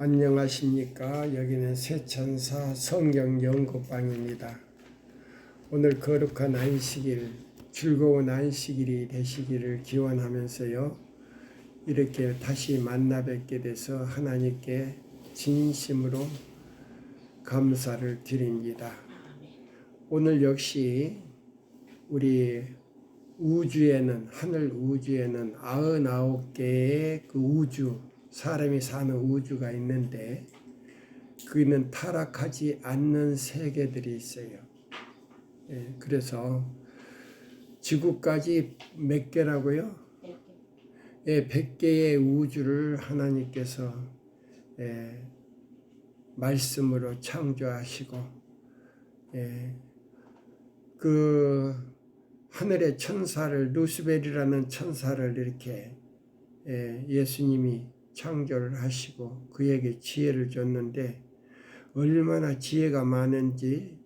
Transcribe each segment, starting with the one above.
안녕하십니까. 여기는 새천사 성경연구방입니다. 오늘 거룩한 안식일, 즐거운 안식일이 되시기를 기원하면서요, 이렇게 다시 만나 뵙게 돼서 하나님께 진심으로 감사를 드립니다. 오늘 역시 우리 우주에는, 하늘 우주에는 99개의 그 우주, 사람이 사는 우주가 있는데 그는 타락하지 않는 세계들이 있어요. 그래서 지구까지 몇 개라고요? 100개의 우주를 하나님께서 말씀으로 창조하시고 그 하늘의 천사를, 루스벨이라는 천사를 이렇게 예수님이 창조를 하시고 그에게 지혜를 줬는데 얼마나 지혜가 많은지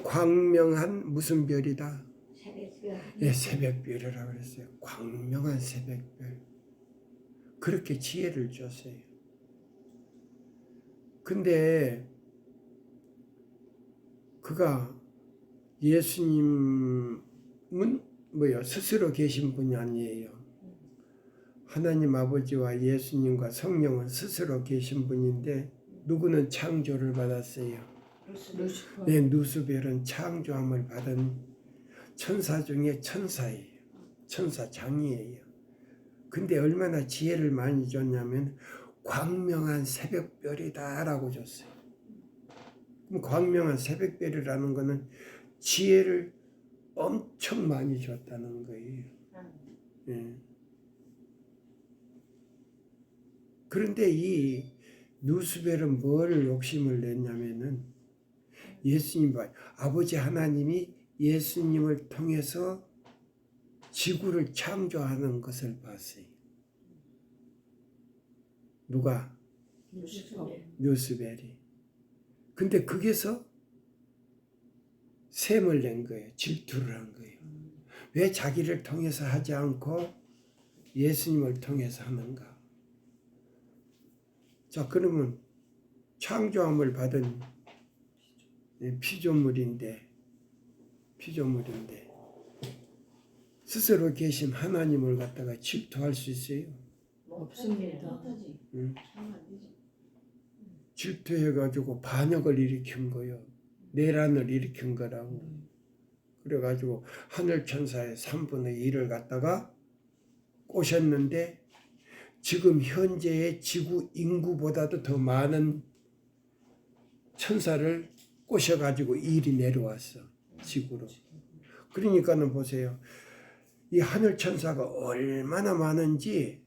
광명한 무슨 별이다? 새벽별. 새벽별이라고 그랬어요. 광명한 새벽별. 그렇게 지혜를 줬어요. 근데 그가 예수님은 스스로 계신 분이 아니에요. 하나님 아버지와 예수님과 성령은 스스로 계신 분인데 누구는 창조를 받았어요. 루스벨은 창조함을 받은 천사 중에 천사예요. 천사장이에요. 근데 얼마나 지혜를 많이 줬냐면 광명한 새벽별이다 라고 줬어요. 그럼 광명한 새벽별이라는 거는 지혜를 엄청 많이 줬다는 거예요. 그런데 이 루스벨은 뭘 욕심을 냈냐면은 예수님, 아버지 하나님이 예수님을 통해서 지구를 창조하는 것을 봤어요. 누가? 루스벨이. 근데 거기서 셈을 낸 거예요. 질투를 한 거예요. 왜 자기를 통해서 하지 않고 예수님을 통해서 하는가? 자, 그러면 창조함을 받은 피조물인데 스스로 계신 하나님을 갖다가 질투할 수 있어요? 없습니다. 질투해가지고 반역을 일으킨 거요. 내란을 일으킨 거라고. 그래가지고 하늘 천사의 3분의 1을 갖다가 꼬셨는데 지금 현재의 지구 인구보다도 더 많은 천사를 꼬셔가지고 일이 내려왔어. 지구로. 그러니까는 보세요. 이 하늘 천사가 얼마나 많은지.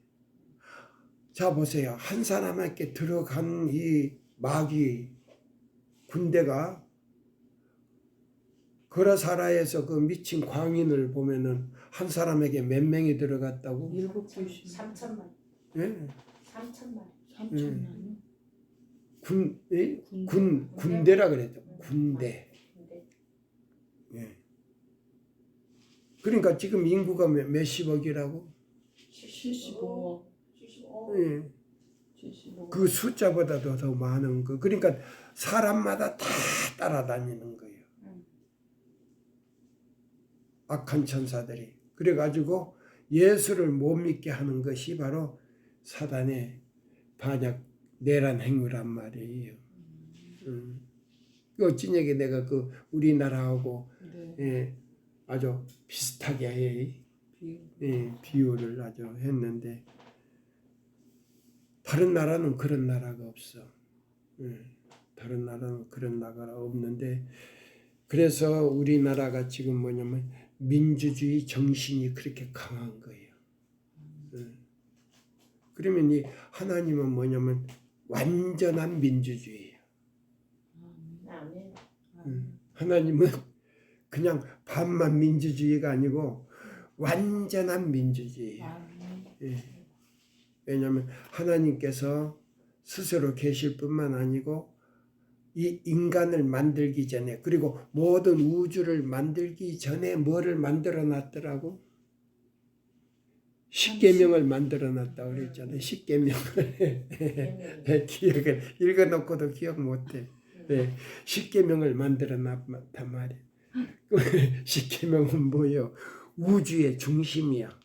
자, 보세요. 한 사람에게 들어간 이 마귀 군대가 거라사라에서 그 미친 광인을 보면은 한 사람에게 몇 명이 들어갔다고? 3천만. 예. 3천만. 3천만. 군대라 그랬죠. 군대. 예. 그러니까 지금 인구가 몇십억이라고? 75. 예. 75. 그 숫자보다도 더 많은 거. 그러니까 사람마다 다 따라다니는 거예요. 악한 천사들이. 그래가지고 예수를 못 믿게 하는 것이 바로 사단의 반역 내란 행위란 말이에요. 어찌냐게 내가 그 우리나라하고 아주 비슷하게 비유를 아주 했는데 다른 나라는 그런 나라가 없어. 다른 나라는 그런 나라가 없는데 그래서 우리나라가 지금 뭐냐면 민주주의 정신이 그렇게 강한 거예요. 그러면 이 하나님은 뭐냐면 완전한 민주주의예요. 하나님은 그냥 반만 민주주의가 아니고 완전한 민주주의예요. 왜냐하면 하나님께서 스스로 계실 뿐만 아니고 이 인간을 만들기 전에 그리고 모든 우주를 만들기 전에 뭐를 만들어 놨더라고? 십계명을 만들어놨다 그랬잖아요. 십계명을 기억을 읽어놓고도 기억 못해. 네, 십계명을 만들어놨단 말이에요. 십계명은 뭐예요? 우주의 중심이야.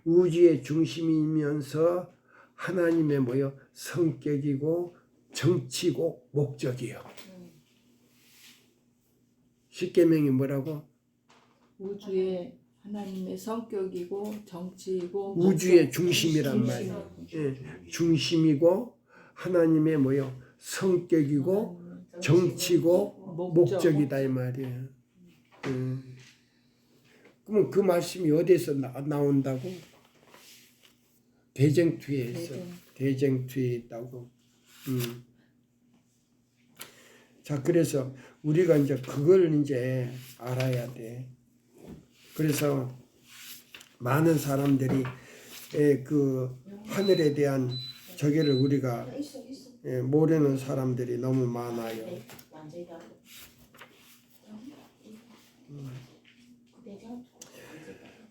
우주의 중심이면서 하나님의 뭐요? 성격이고 정치고 목적이요. 십계명이 뭐라고? 우주의 하나님의 성격이고 정치이고 우주의 중심이란 말이에요. 예, 중심이고 하나님의 뭐요? 성격이고 정치고 목적이다 이 말이에요. 그러면 그 말씀이 어디에서 나온다고? 대쟁투에 있어. 대쟁투에 있다고. 자, 그래서 우리가 이제 그걸 이제 알아야 돼. 그래서 많은 사람들이 그 하늘에 대한 저기를 우리가 모르는 사람들이 너무 많아요.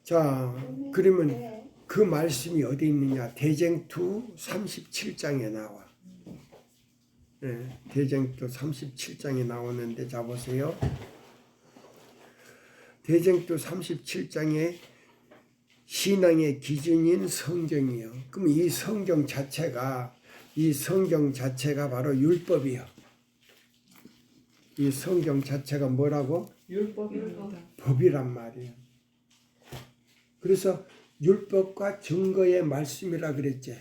자, 그러면 그 말씀이 어디 있느냐? 대쟁투 37장에 나와. 대쟁투 37장에 나오는데 자 보세요. 대쟁투 37장에 신앙의 기준인 성경이요. 그럼 이 성경 자체가 바로 율법이요. 이 성경 자체가 뭐라고? 율법입니다. 법이란 말이에요. 그래서 율법과 증거의 말씀이라 그랬지.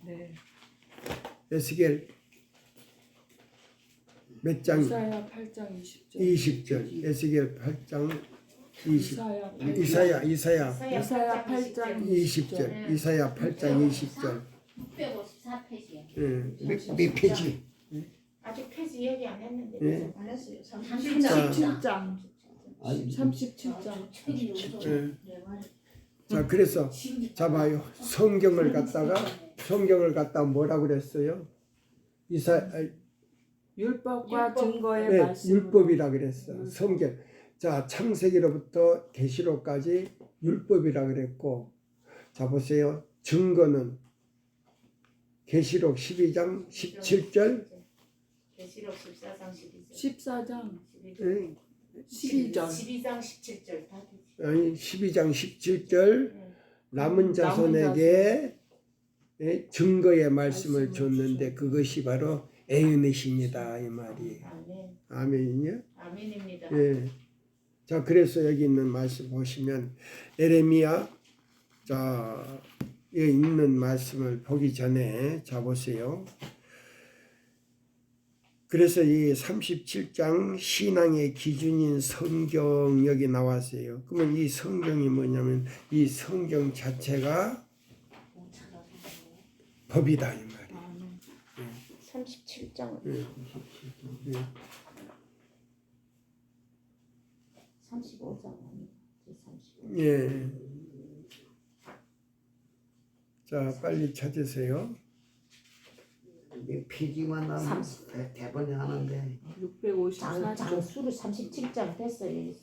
네. 에스겔 몇 장? 이사야 8장 20절. 20절. 에스겔 8장 20. 이사야 이사야 8장 20절. 이사야 8장 20절. 654페이지요. 몇 페이지? 아직 페이지 얘기 안 했는데. 예. 안 했어요. 37장. 37장. 자, 그래서 자 봐요. 성경을 갖다가 뭐라고 그랬어요? 율법과 증거의 네, 말씀. 율법이라 그랬어. 성경. 자, 창세기로부터 계시록까지 율법이라 그랬고, 자 보세요. 증거는 계시록 12장 17절. 계시록 14장 12절. 14장 12절. 12장 17절. 아니 12장 17절 남은 자손에게 증거의 말씀을 줬는데 그것이 바로 에이엇이니다 이 말이에요. 아멘. 아멘이요? 아멘입니다. 예. 자, 그래서 여기 있는 말씀 보시면 에레미야 자, 여기 있는 말씀을 보기 전에 자 보세요. 그래서 이 37장 신앙의 기준인 성경 여기 나왔어요. 그러면 이 성경이 뭐냐면 이 성경 자체가 법이다 이 말이에요. 37장. 예. 35장 아니에요. 35. 예. 자, 빨리 찾으세요. 피지만 나면 대본이 하는데 654장. 장수로 37장 됐어요.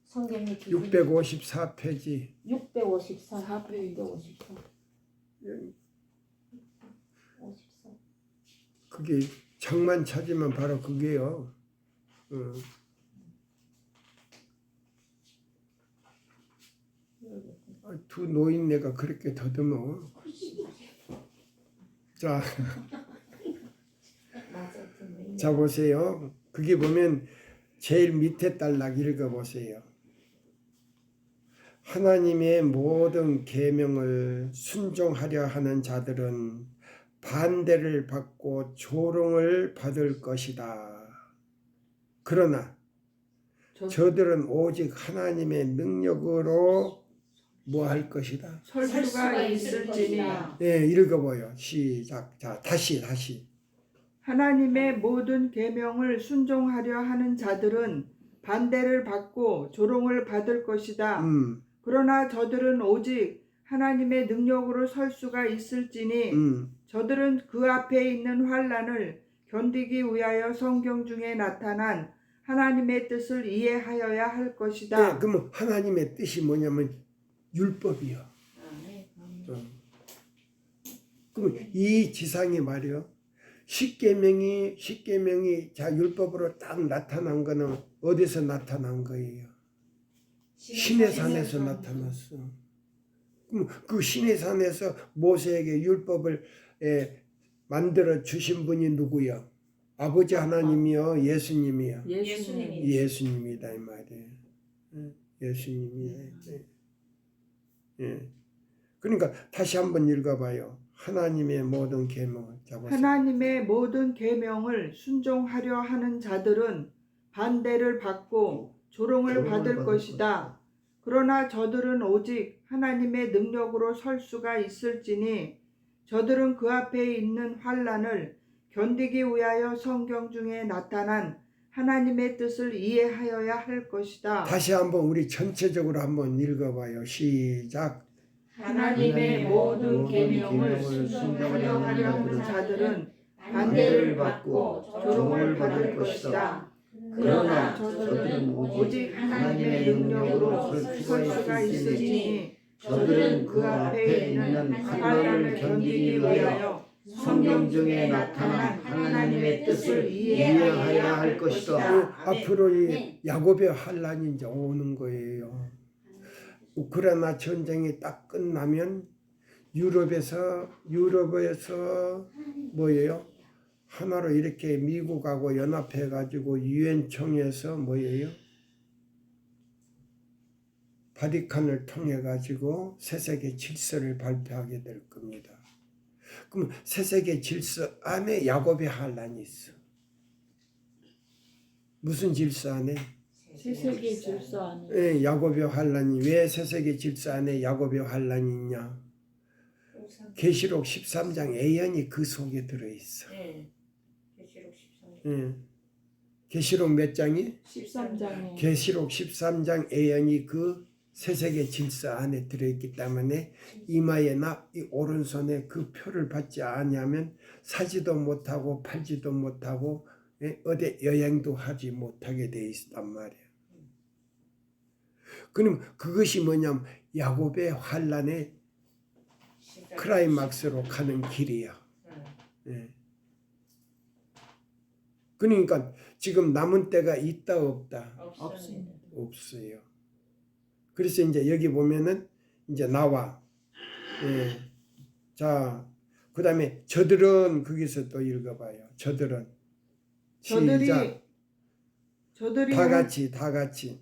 성경의 기준 654페이지. 654 페이지. 654. 54. 그게 장만 찾으면 바로 그게요. 두 노인네가 그렇게 더듬어. 자, 자 보세요. 그게 보면 제일 밑에 딸락 읽어보세요. 하나님의 모든 계명을 순종하려 하는 자들은 반대를 받고 조롱을 받을 것이다. 그러나 저들은 오직 하나님의 능력으로 뭐 할 것이다. 설수가 있을지니 네, 읽어봐요. 시작. 자, 다시. 하나님의 모든 계명을 순종하려 하는 자들은 반대를 받고 조롱을 받을 것이다. 그러나 저들은 오직 하나님의 능력으로 설 수가 있을지니 저들은 그 앞에 있는 환난을 견디기 위하여 성경 중에 나타난 하나님의 뜻을 이해하여야 할 것이다. 네, 그러면 하나님의 뜻이 뭐냐면 율법이요. 그럼 이 지상이 말이요. 십계명이 자 율법으로 딱 나타난 거는 어디서 나타난 거예요? 신의 산에서 나타났어. 그럼 그 신의 산에서 모세에게 율법을 만들어 주신 분이 누구요? 아버지 하나님이요, 예수님이요. 예수님. 예수님이다 이 말이에요. 예수님이에요. 예. 그러니까 다시 한번 읽어봐요. 하나님의 모든 계명을 잡아서. 하나님의 모든 계명을 순종하려 하는 자들은 반대를 받고 조롱을 받을 것이다. 그러나 저들은 오직 하나님의 능력으로 설 수가 있을지니 저들은 그 앞에 있는 환난을 견디기 위하여 성경 중에 나타난 하나님의 뜻을 이해하여야 할 것이다. 다시 한번 우리 전체적으로 한번 읽어봐요. 시작. 하나님의 모든 계명을 순종하려 하는 자들은 반대를 받고 조롱을 받을 것이다. 그러나 저들은 오직 하나님의 능력으로 설 수가 있으니 저들은 그 앞에 있는 환난을 견디기 위하여 성경 중에 나타난 하나님의 뜻을 이해하여야 할 것이다. 앞으로 이 야곱의 환란이 이제 오는 거예요. 우크라이나 전쟁이 딱 끝나면 유럽에서 뭐예요? 하나로 이렇게 미국하고 연합해 가지고 유엔 총회에서 뭐예요? 바티칸을 통해 가지고 새세계 질서를 발표하게 될 겁니다. 그럼 새세계 질서 안에 야곱의 환란이 있어. 무슨 질서 안에? 세세계 질서 안에. 예, 야곱의 환란이 왜 새세계 질서 안에 야곱의 환란이 있냐? 계시록 13장 예언이 그 속에 들어 있어. 네. 계시록 13장. 예. 계시록 몇 장이? 13장에. 계시록 13장 예언이 그 새세계 질서 안에 들어 있기 때문에 이마에나 이 오른손에 그 표를 받지 않으면 사지도 못하고 팔지도 못하고 어디 여행도 하지 못하게 돼 있단 말이에요. 그럼 그것이 뭐냐면 야곱의 환란의 클라이막스로 가는 길이야. 예. 그러니까 지금 남은 때가 있다 없다? 없습니다. 없어요. 그래서 이제 여기 보면은 이제 나와. 예. 자, 그다음에 저들은 거기서 또 읽어봐요. 저들은 저들이 다 같이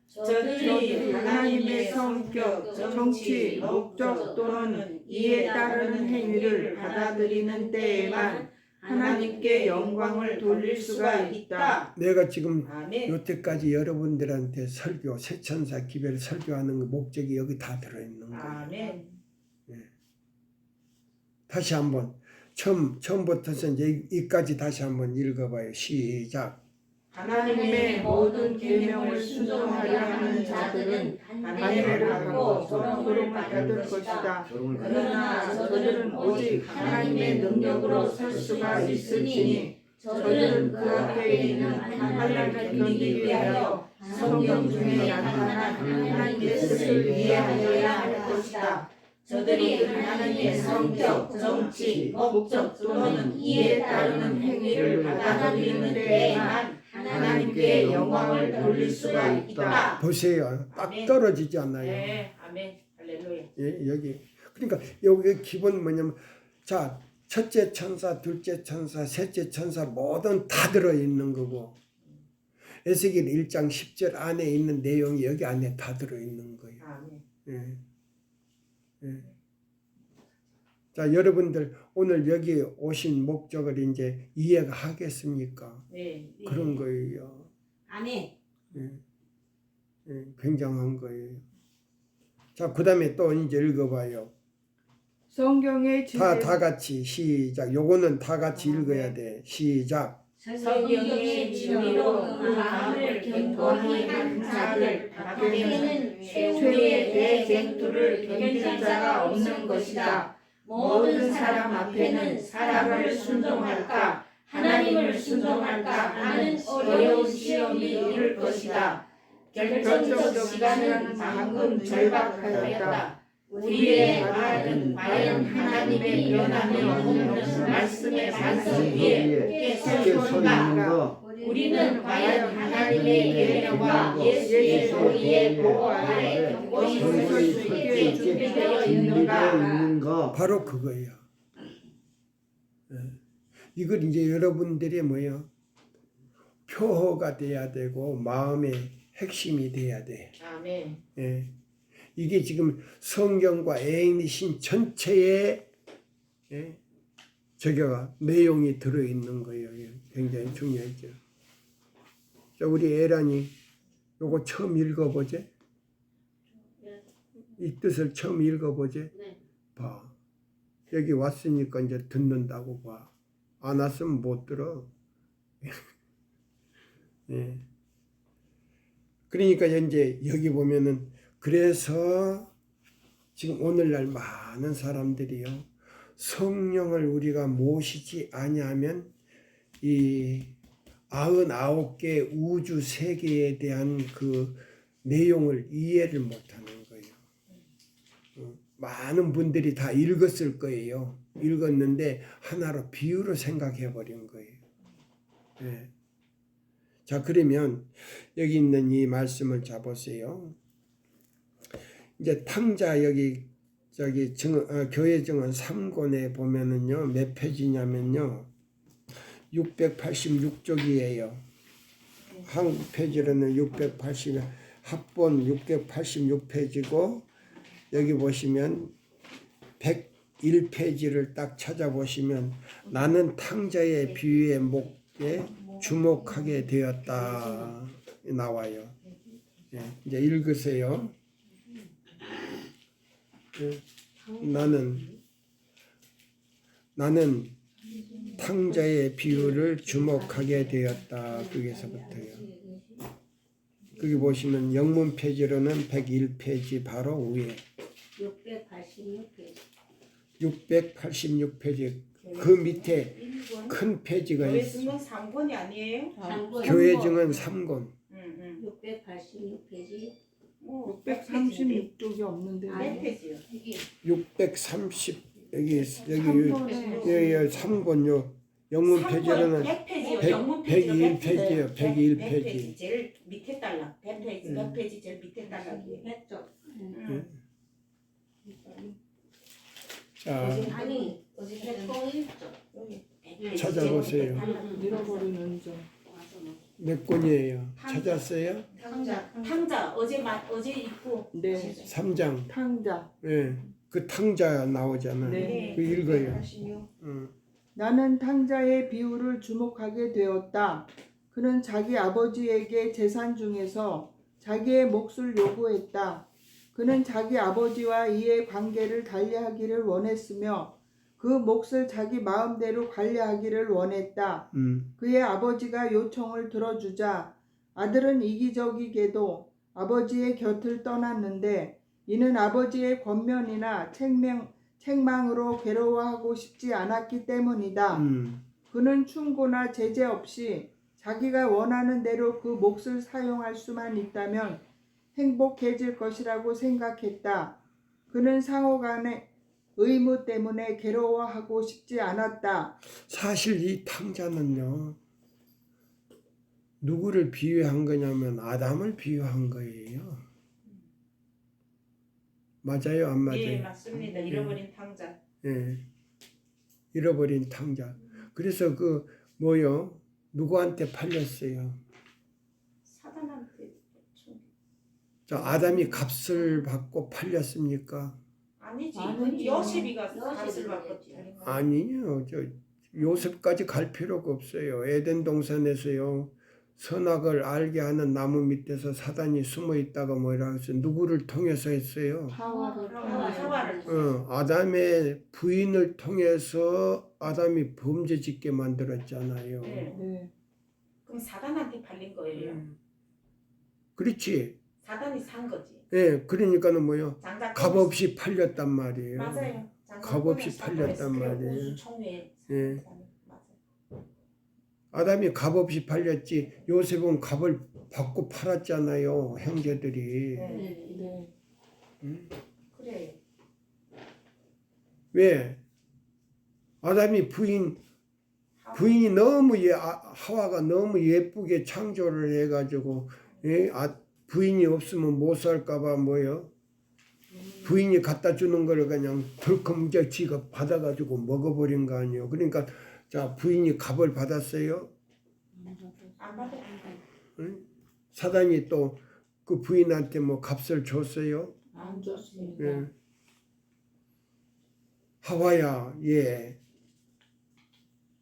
저들이 하나님의 성격, 정치, 목적 또는 이에 따르는 행위를 받아들이는 때에만 하나님께 영광을 돌릴 수가 있다. 내가 지금 아멘. 여태까지 여러분들한테 설교, 세천사 기별 설교하는 그 목적이 여기 다 들어있는 거예요. 아멘. 다시 한번 처음부터서 이제 이까지 다시 한번 읽어봐요. 시작. 하나님의 모든 계명을 순종하려 하는 자들은 반대를 받고 조롱을 받을 것이다. 그러나 저들은 오직 하나님의 능력으로 설 수가 있을지니 저들은 그 앞에 있는 환난을 견디기 위하여 성경 중에 나타난 하나님의 뜻을 이해하여야 할 것이다. 저들이 하나님의 성격, 정치, 목적 또는 이에 따르는 행위를 받아들이는 데에만 하나님께 영광을 돌릴 수가 있다. 보세요. 딱 아멘. 떨어지지 않나요? 네, 아멘. 할렐루야. 예, 여기. 그러니까 여기 기본 뭐냐면 자, 첫째 천사, 둘째 천사, 셋째 천사 모든 다 들어있는 거고 에스겔 1장 10절 안에 있는 내용이 여기 안에 다 들어있는 거예요. 아멘. 예. 예. 자, 여러분들 오늘 여기 오신 목적을 이제 이해가 하겠습니까? 네. 그런 거예요. 아멘. 예. 예, 굉장한 거예요. 자, 그다음에 또 이제 읽어봐요. 성경의 다 같이 시작. 요거는 다 같이 읽어야 돼. 시작. 성경의 진리로 그 마음을 견고히 한 자들 밖에는 최후의 대쟁투를 견딜 자가 없는 것이다. 모든 사람 앞에는 사람을 순종할까 하나님을 순종할까 하는 어려운 시험이 이를 것이다. 결정적 시간은 방금 절박하였다. 우리의 말은 과연 하나님의 변함이 없는 말씀의 반석 위에 쉽게 서 있는 거. 우리는 과연 하나님의 계명과 예수의 도리의 보호 아래 경고히 설 수 있게 준비되어 있는가? 바로 그거예요. 예. 이걸 이제 여러분들이 뭐예요? 표어가 돼야 되고 마음의 핵심이 돼야 돼. 아멘. 예. 이게 지금 성경과 애인이신 전체의 예, 저기가 내용이 들어 있는 거예요. 굉장히 중요하죠. 자, 우리 애란이 요거 처음 읽어보지? 이 뜻을 처음 읽어보지? 네. 봐. 여기 왔으니까 이제 듣는다고 봐. 안 왔으면 못 들어. 예. 그러니까 이제 여기 보면은 그래서 지금 오늘날 많은 사람들이요 성령을 우리가 모시지 아니하면 이 99개 우주 세계에 대한 그 내용을 이해를 못하는 거예요. 많은 분들이 다 읽었을 거예요. 읽었는데 하나로 비유로 생각해 버린 거예요. 예. 자, 그러면 여기 있는 이 말씀을 잡으세요. 이제 탕자 여기 저기 교회 증언 3권에 보면은요 몇 페이지냐면요 686쪽이에요. 한국 페이지로는 680 합본 686페이지고 여기 보시면 101페이지를 딱 찾아보시면 나는 탕자의 비유의 목에 주목하게 되었다 나와요. 예, 이제 읽으세요. 나는 탕자의 비유를 주목하게 되었다. 거기서부터요. 거기 보시면 영문 페이지로는 101페이지 바로 위에 686페이지 그 밑에 큰 페이지가 있어요. 3권이 아니에요? 교회 증언 3권 686페이지. 636쪽이 없는데. 몇 페이지요? 630 여기 3권요. 영문 3권 페이지로는 100페이지요. 영문 페이지요. 101페이지요. 101페이지. 100페이지 제일 밑에 달락. 100페이지 100페이지 제일 밑에 달락이에요. 100쪽. 자, 아니 어제 101쪽. 여기 찾아보세요. 잃어버리는 점. 몇 권이에요? 찾았어요? 탕자 어제 있고. 네. 3장. 탕자. 예. 그 탕자 나오잖아요. 네. 그 읽어요. 나는 탕자의 비유를 주목하게 되었다. 그는 자기 아버지에게 재산 중에서 자기의 몫을 요구했다. 그는 자기 아버지와 이의 관계를 달리하기를 원했으며 그 몫을 자기 마음대로 관리하기를 원했다. 그의 아버지가 요청을 들어주자 아들은 이기적이게도 아버지의 곁을 떠났는데 이는 아버지의 권면이나 책망으로 괴로워하고 싶지 않았기 때문이다. 그는 충고나 제재 없이 자기가 원하는 대로 그 몫을 사용할 수만 있다면 행복해질 것이라고 생각했다. 그는 상호간의 의무 때문에 괴로워하고 싶지 않았다. 사실 이 탕자는요. 누구를 비유한 거냐면 아담을 비유한 거예요. 맞아요, 안 맞아요? 네, 맞습니다. 잃어버린 탕자. 예. 잃어버린 탕자. 그래서 그 뭐요? 누구한테 팔렸어요? 사단한테. 자, 아담이 값을 받고 팔렸습니까? 아니지. 아니지. 요셉이가 값을 받고. 아니요. 저 요셉까지 갈 필요가 없어요. 에덴 동산에서요. 선악을 알게 하는 나무 밑에서 사단이 숨어 있다가 뭐라 해서 누구를 통해서 했어요? 하와를. 아담의 부인을 통해서 아담이 범죄 짓게 만들었잖아요. 네. 네. 그럼 사단한테 팔린 거예요. 그렇지. 사단이 산 거지. 예, 그러니까는 뭐요? 장작 값없이 팔렸단 말이에요. 맞아요. 값없이 팔렸단 말이에요. 총회. 예. 맞아요. 아담이 값없이 팔렸지. 요셉은 값을 받고 팔았잖아요. 형제들이. 네. 네. 응? 그래. 왜? 아담이 부인이 너무 하와가 너무 예쁘게 창조를 해가지고 부인이 없으면 못 살까봐 뭐요? 부인이 갖다 주는 걸 그냥 덜컥 이제 지가 받아가지고 먹어버린 거 아니에요. 그러니까 자 부인이 값을 받았어요. 안 받아. 응? 사단이 또 그 부인한테 뭐 값을 줬어요. 안 좋습니다. 예. 하와야, 예.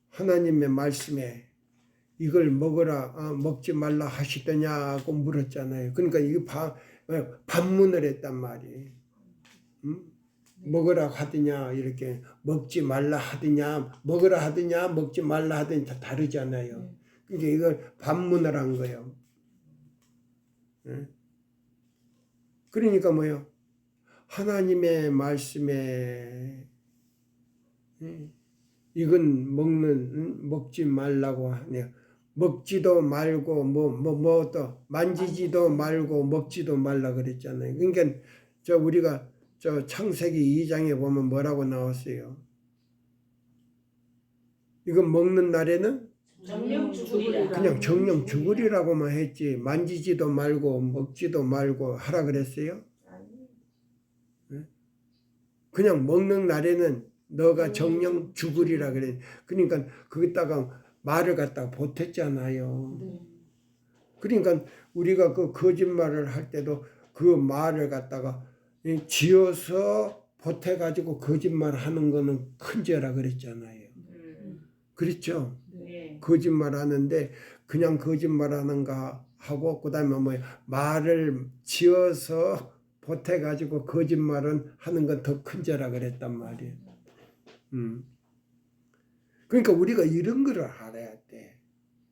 하나님의 말씀에 이걸 먹어라, 먹지 말라 하시더냐고 물었잖아요. 그러니까 이거 반문을 했단 말이에요. 응? 먹으라 하더냐, 이렇게 먹지 말라 하더냐, 먹으라 하더냐, 먹지 말라 하더냐 다 다르잖아요. 그러니까 이걸 반문을 한 거예요. 예? 그러니까 뭐요? 하나님의 말씀에 이건 먹지 말라고 하네요. 먹지도 말고 또 만지지도 말고 먹지도 말라 그랬잖아요. 그러니까 우리가 창세기 2장에 보면 뭐라고 나왔어요? 이건 먹는 날에는 정령 죽으리라. 그냥 정령 죽으리라고만 했지 만지지도 말고 먹지도 말고 하라 그랬어요? 그냥 먹는 날에는 너가 정령 죽으리라 그래. 그러니까 거기다가 말을 갖다가 보탰잖아요. 네. 그러니까 우리가 그 거짓말을 할 때도 그 말을 갖다가 지어서 보태가지고 거짓말하는 거는 큰 죄라 그랬잖아요. 그렇죠? 네. 거짓말 하는데 그냥 거짓말하는가 하고 그다음에 뭐 말을 지어서 보태가지고 거짓말은 하는 건 더 큰 죄라 그랬단 말이에요. 그러니까 우리가 이런 거를 알아야 돼.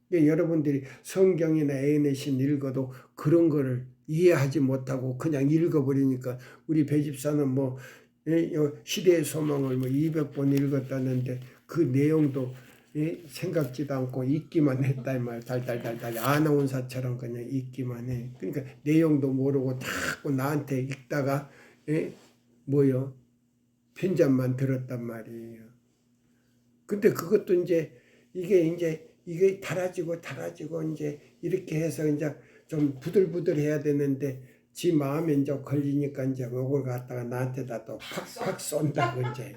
그러니까 여러분들이 성경이나 애인의 신 읽어도 그런 거를 이해하지 못하고 그냥 읽어버리니까 우리 배집사는 뭐 시대의 소망을 뭐 200번 읽었다는데 그 내용도 생각지도 않고 읽기만 했다 이 말. 달달달달 아나운서처럼 그냥 읽기만 해. 그러니까 내용도 모르고 자꾸 나한테 읽다가 뭐요? 편집만 들었단 말이에요. 근데 그것도 이게 달아지고 이제 이렇게 해서 이제 좀 부들부들해야 되는데 지 마음에 이제 걸리니까 이제 그걸 갖다가 나한테다 또 팍팍 쏜다고 이제.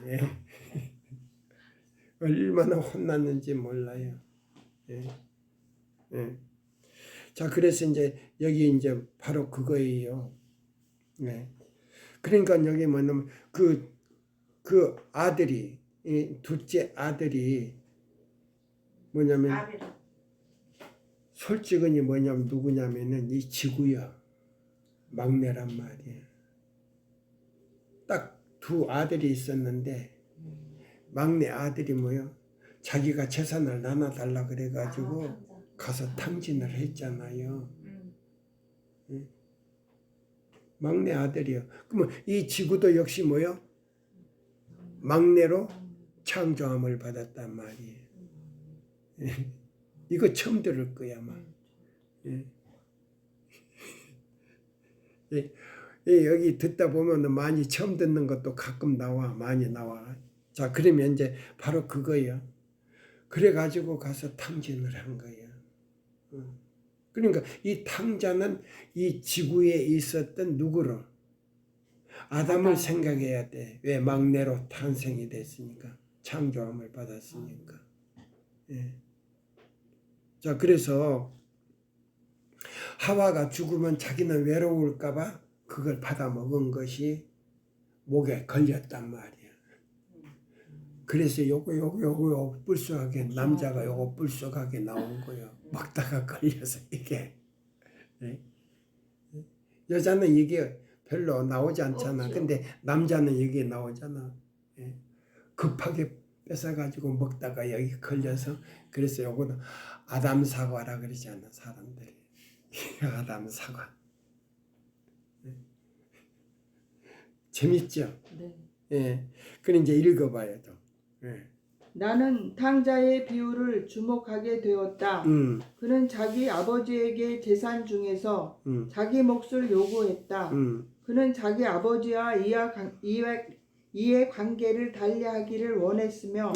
얼마나 혼났는지 몰라요. 예. 예. 자, 그래서 이제 여기 이제 바로 그거예요. 예. 그러니까 여기 뭐냐면 그 아들이 이 둘째 아들이 뭐냐면 솔직히 뭐냐면 누구냐면은 이 지구야. 막내란 말이야. 딱 두 아들이 있었는데 막내 아들이 뭐요? 자기가 재산을 나눠달라 그래가지고 가서 탕진을 했잖아요. 응? 막내 아들이요. 그러면 이 지구도 역시 뭐요? 막내로 창조함을 받았단 말이에요. 이거 처음 들을 거야 아마. 여기 듣다 보면 많이 처음 듣는 것도 가끔 많이 나와. 자, 그러면 이제 바로 그거예요. 그래가지고 가서 탕진을 한 거예요. 그러니까 이 탕자는 이 지구에 있었던 누구로? 아담을 생각해야 돼. 왜? 막내로 탄생이 됐으니까. 창조함을 받았으니까. 예. 자, 그래서 하와가 죽으면 자기는 외로울까봐 그걸 받아 먹은 것이 목에 걸렸단 말이야. 그래서 요거 뿔쑥하게 남자가 요거 뿔쑥하게 나온 거예요. 먹다가 걸려서 이게. 여자는 이게 별로 나오지 않잖아. 근데 남자는 여기 나오잖아. 급하게 뺏어가지고 먹다가 여기 걸려서 그래서 요거는 아담 사과라 그러잖아 사람들이. 아담 사과. 재밌죠? 네. 예. 그럼 이제 읽어봐요 또. 예. 나는 탕자의 비유를 주목하게 되었다. 그는 자기 아버지에게 재산 중에서 자기 몫을 요구했다. 그는 자기 아버지와 이에 관계를 달리하기를 원했으며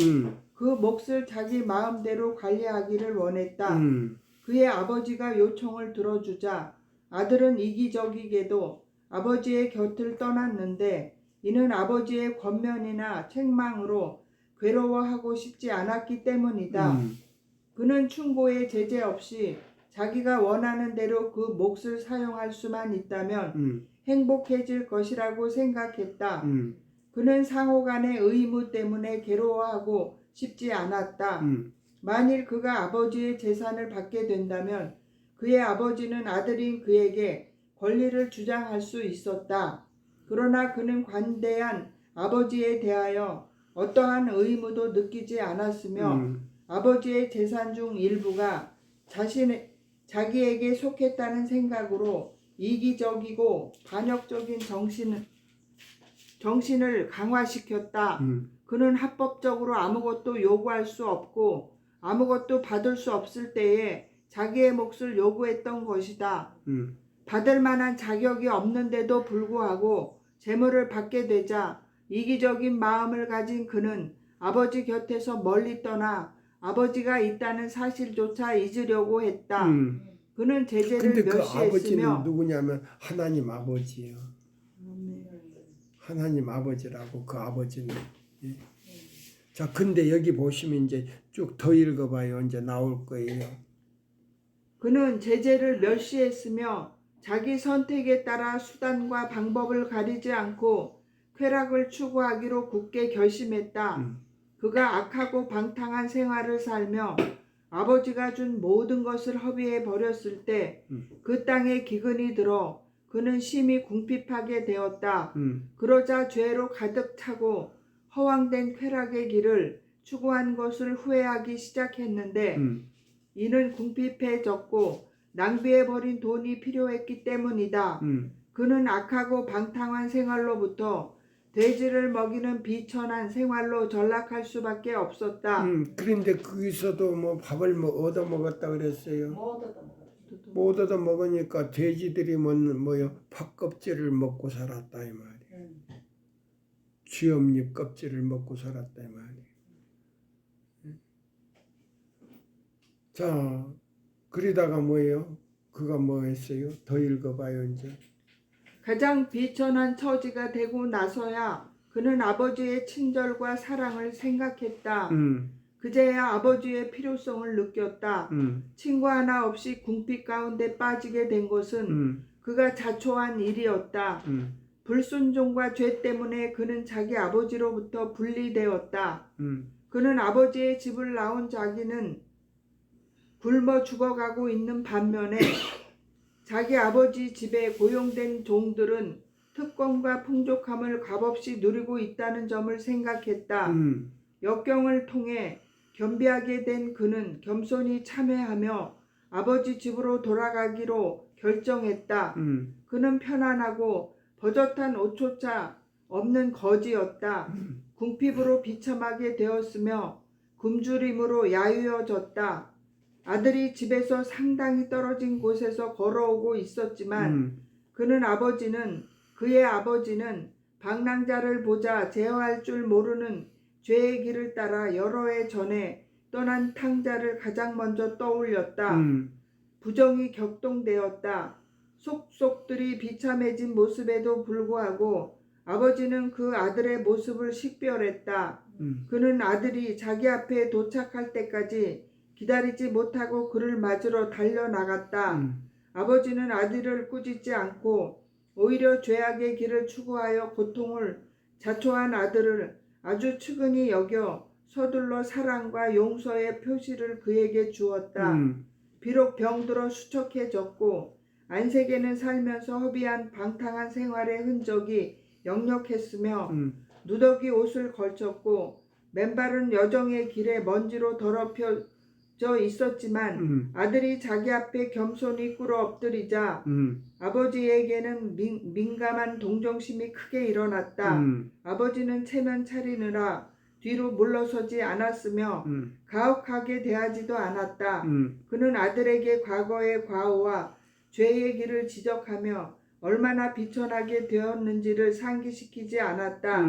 그 몫을 자기 마음대로 관리하기를 원했다. 그의 아버지가 요청을 들어주자 아들은 이기적이게도 아버지의 곁을 떠났는데 이는 아버지의 권면이나 책망으로 괴로워하고 싶지 않았기 때문이다. 그는 충고의 제재 없이 자기가 원하는 대로 그 몫을 사용할 수만 있다면 행복해질 것이라고 생각했다. 그는 상호간의 의무 때문에 괴로워하고 싶지 않았다. 만일 그가 아버지의 재산을 받게 된다면 그의 아버지는 아들인 그에게 권리를 주장할 수 있었다. 그러나 그는 관대한 아버지에 대하여 어떠한 의무도 느끼지 않았으며 아버지의 재산 중 일부가 자기에게 속했다는 생각으로 이기적이고 반역적인 정신을 강화시켰다. 그는 합법적으로 아무것도 요구할 수 없고 아무것도 받을 수 없을 때에 자기의 몫을 요구했던 것이다. 받을 만한 자격이 없는데도 불구하고 재물을 받게 되자 이기적인 마음을 가진 그는 아버지 곁에서 멀리 떠나 아버지가 있다는 사실조차 잊으려고 했다. 그는 제재를 근데 그 아버지는 멸시했으며 누구냐면 하나님 아버지예요. 하나님 아버지라고 그 아버지는. 예. 자, 근데 여기 보시면 이제 쭉 더 읽어봐요. 이제 나올 거예요. 그는 제재를 멸시했으며 자기 선택에 따라 수단과 방법을 가리지 않고 쾌락을 추구하기로 굳게 결심했다. 그가 악하고 방탕한 생활을 살며 아버지가 준 모든 것을 허비해 버렸을 때 그 땅에 기근이 들어 그는 심히 궁핍하게 되었다. 그러자 죄로 가득 차고 허황된 쾌락의 길을 추구한 것을 후회하기 시작했는데 이는 궁핍해졌고 낭비해버린 돈이 필요했기 때문이다. 그는 악하고 방탕한 생활로부터 돼지를 먹이는 비천한 생활로 전락할 수밖에 없었다. 그런데 거기서도 뭐 밥을 얻어 먹었다 그랬어요. 못 얻어 먹으니까 돼지들이 뭐요 팥껍질을 먹고 살았다 이 말이에요. 쥐엄잎 껍질을 먹고 살았다 이 말이에요. 자, 그러다가 뭐예요? 그가 뭐 했어요? 더 읽어봐요 이제. 가장 비천한 처지가 되고 나서야 그는 아버지의 친절과 사랑을 생각했다. 그제야 아버지의 필요성을 느꼈다. 친구 하나 없이 궁핍 가운데 빠지게 된 것은 그가 자초한 일이었다. 불순종과 죄 때문에 그는 자기 아버지로부터 분리되었다. 그는 아버지의 집을 나온 자기는 굶어 죽어가고 있는 반면에 자기 아버지 집에 고용된 종들은 특권과 풍족함을 값없이 누리고 있다는 점을 생각했다. 역경을 통해 겸비하게 된 그는 겸손히 참회하며 아버지 집으로 돌아가기로 결정했다. 그는 편안하고 버젓한 옷조차 없는 거지였다. 궁핍으로 비참하게 되었으며 굶주림으로 야유어졌다. 아들이 집에서 상당히 떨어진 곳에서 걸어오고 있었지만 그의 아버지는 방랑자를 보자 제어할 줄 모르는 죄의 길을 따라 여러 해 전에 떠난 탕자를 가장 먼저 떠올렸다. 부정이 격동되었다. 속속들이 비참해진 모습에도 불구하고 아버지는 그 아들의 모습을 식별했다. 그는 아들이 자기 앞에 도착할 때까지 기다리지 못하고 그를 맞으러 달려나갔다. 아버지는 아들을 꾸짖지 않고 오히려 죄악의 길을 추구하여 고통을 자초한 아들을 아주 측은히 여겨 서둘러 사랑과 용서의 표시를 그에게 주었다. 비록 병들어 수척해졌고 안색에는 살면서 허비한 방탕한 생활의 흔적이 역력했으며 누더기 옷을 걸쳤고 맨발은 여정의 길에 먼지로 더럽혀져 있었지만 아들이 자기 앞에 겸손히 꿇어 엎드리자 아버지에게는 민감한 동정심이 크게 일어났다. 아버지는 체면 차리느라 뒤로 물러서지 않았으며 가혹하게 대하지도 않았다. 그는 아들에게 과거의 과오와 죄의 길을 지적하며 얼마나 비천하게 되었는지를 상기시키지 않았다.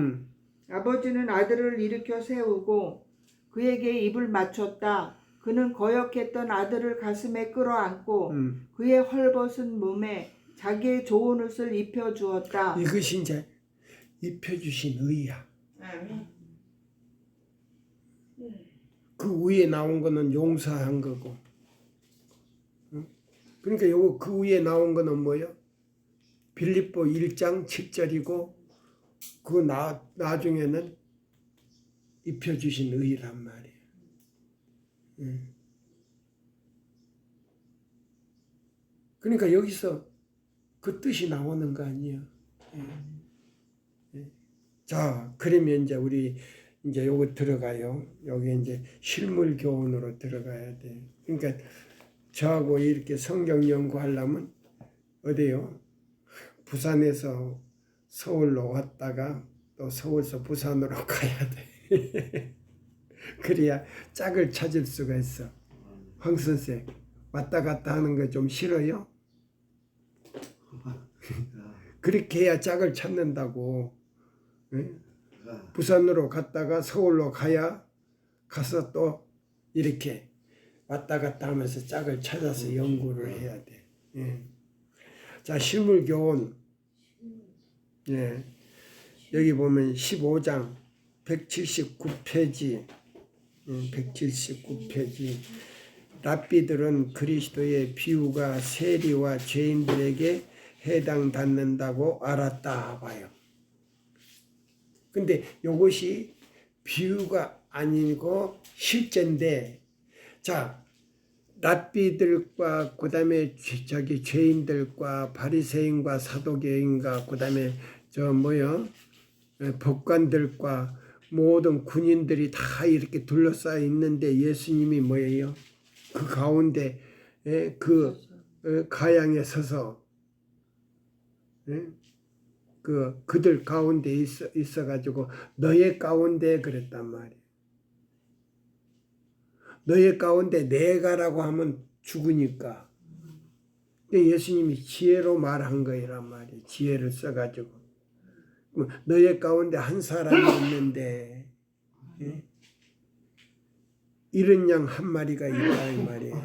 아버지는 아들을 일으켜 세우고 그에게 입을 맞췄다. 그는 거역했던 아들을 가슴에 끌어안고 그의 헐벗은 몸에 자기의 좋은 옷을 입혀 주었다. 이것이 이제 입혀주신 의야. 아멘. 그 위에 나온 거는 용서한 거고. 응? 그러니까 요거 그 위에 나온 거는 뭐요? 빌립보 1장 7절이고 그 나중에는 입혀주신 의란 말이에요. 응. 그러니까 여기서 그 뜻이 나오는 거 아니에요. 자, 그러면 이제 우리 이제 요거 들어가요. 여기 이제 실물 교훈으로 들어가야 돼. 그러니까 저하고 이렇게 성경 연구하려면 어디요? 부산에서 서울로 왔다가 또 서울서 부산으로 가야 돼. 그래야 짝을 찾을 수가 있어. 황 선생 왔다 갔다 하는 거 좀 싫어요? 그렇게 해야 짝을 찾는다고. 응? 부산으로 갔다가 서울로 가서 또 이렇게 왔다 갔다 하면서 짝을 찾아서 연구를 해야 돼. 예. 자, 실물 교훈. 예. 여기 보면 15장 179페이지. 179페이지. 랍비들은 그리스도의 비유가 세리와 죄인들에게 해당받는다고 알았다 봐요. 근데 이것이 비유가 아니고 실제인데, 자, 랍비들과 그다음에 저기 죄인들과 바리새인과 사도계인과 그다음에 법관들과 모든 군인들이 다 이렇게 둘러싸여 있는데 예수님이 뭐예요? 그 가운데 그 가양에 서서 그들 가운데 있어가지고 너의 가운데 그랬단 말이에요. 너의 가운데 내가라고 하면 죽으니까. 예수님이 지혜로 말한 거란 말이에요. 지혜를 써가지고. 너의 가운데 한 사람이 있는데 이런 양 한 마리가 있다 이 말이에요.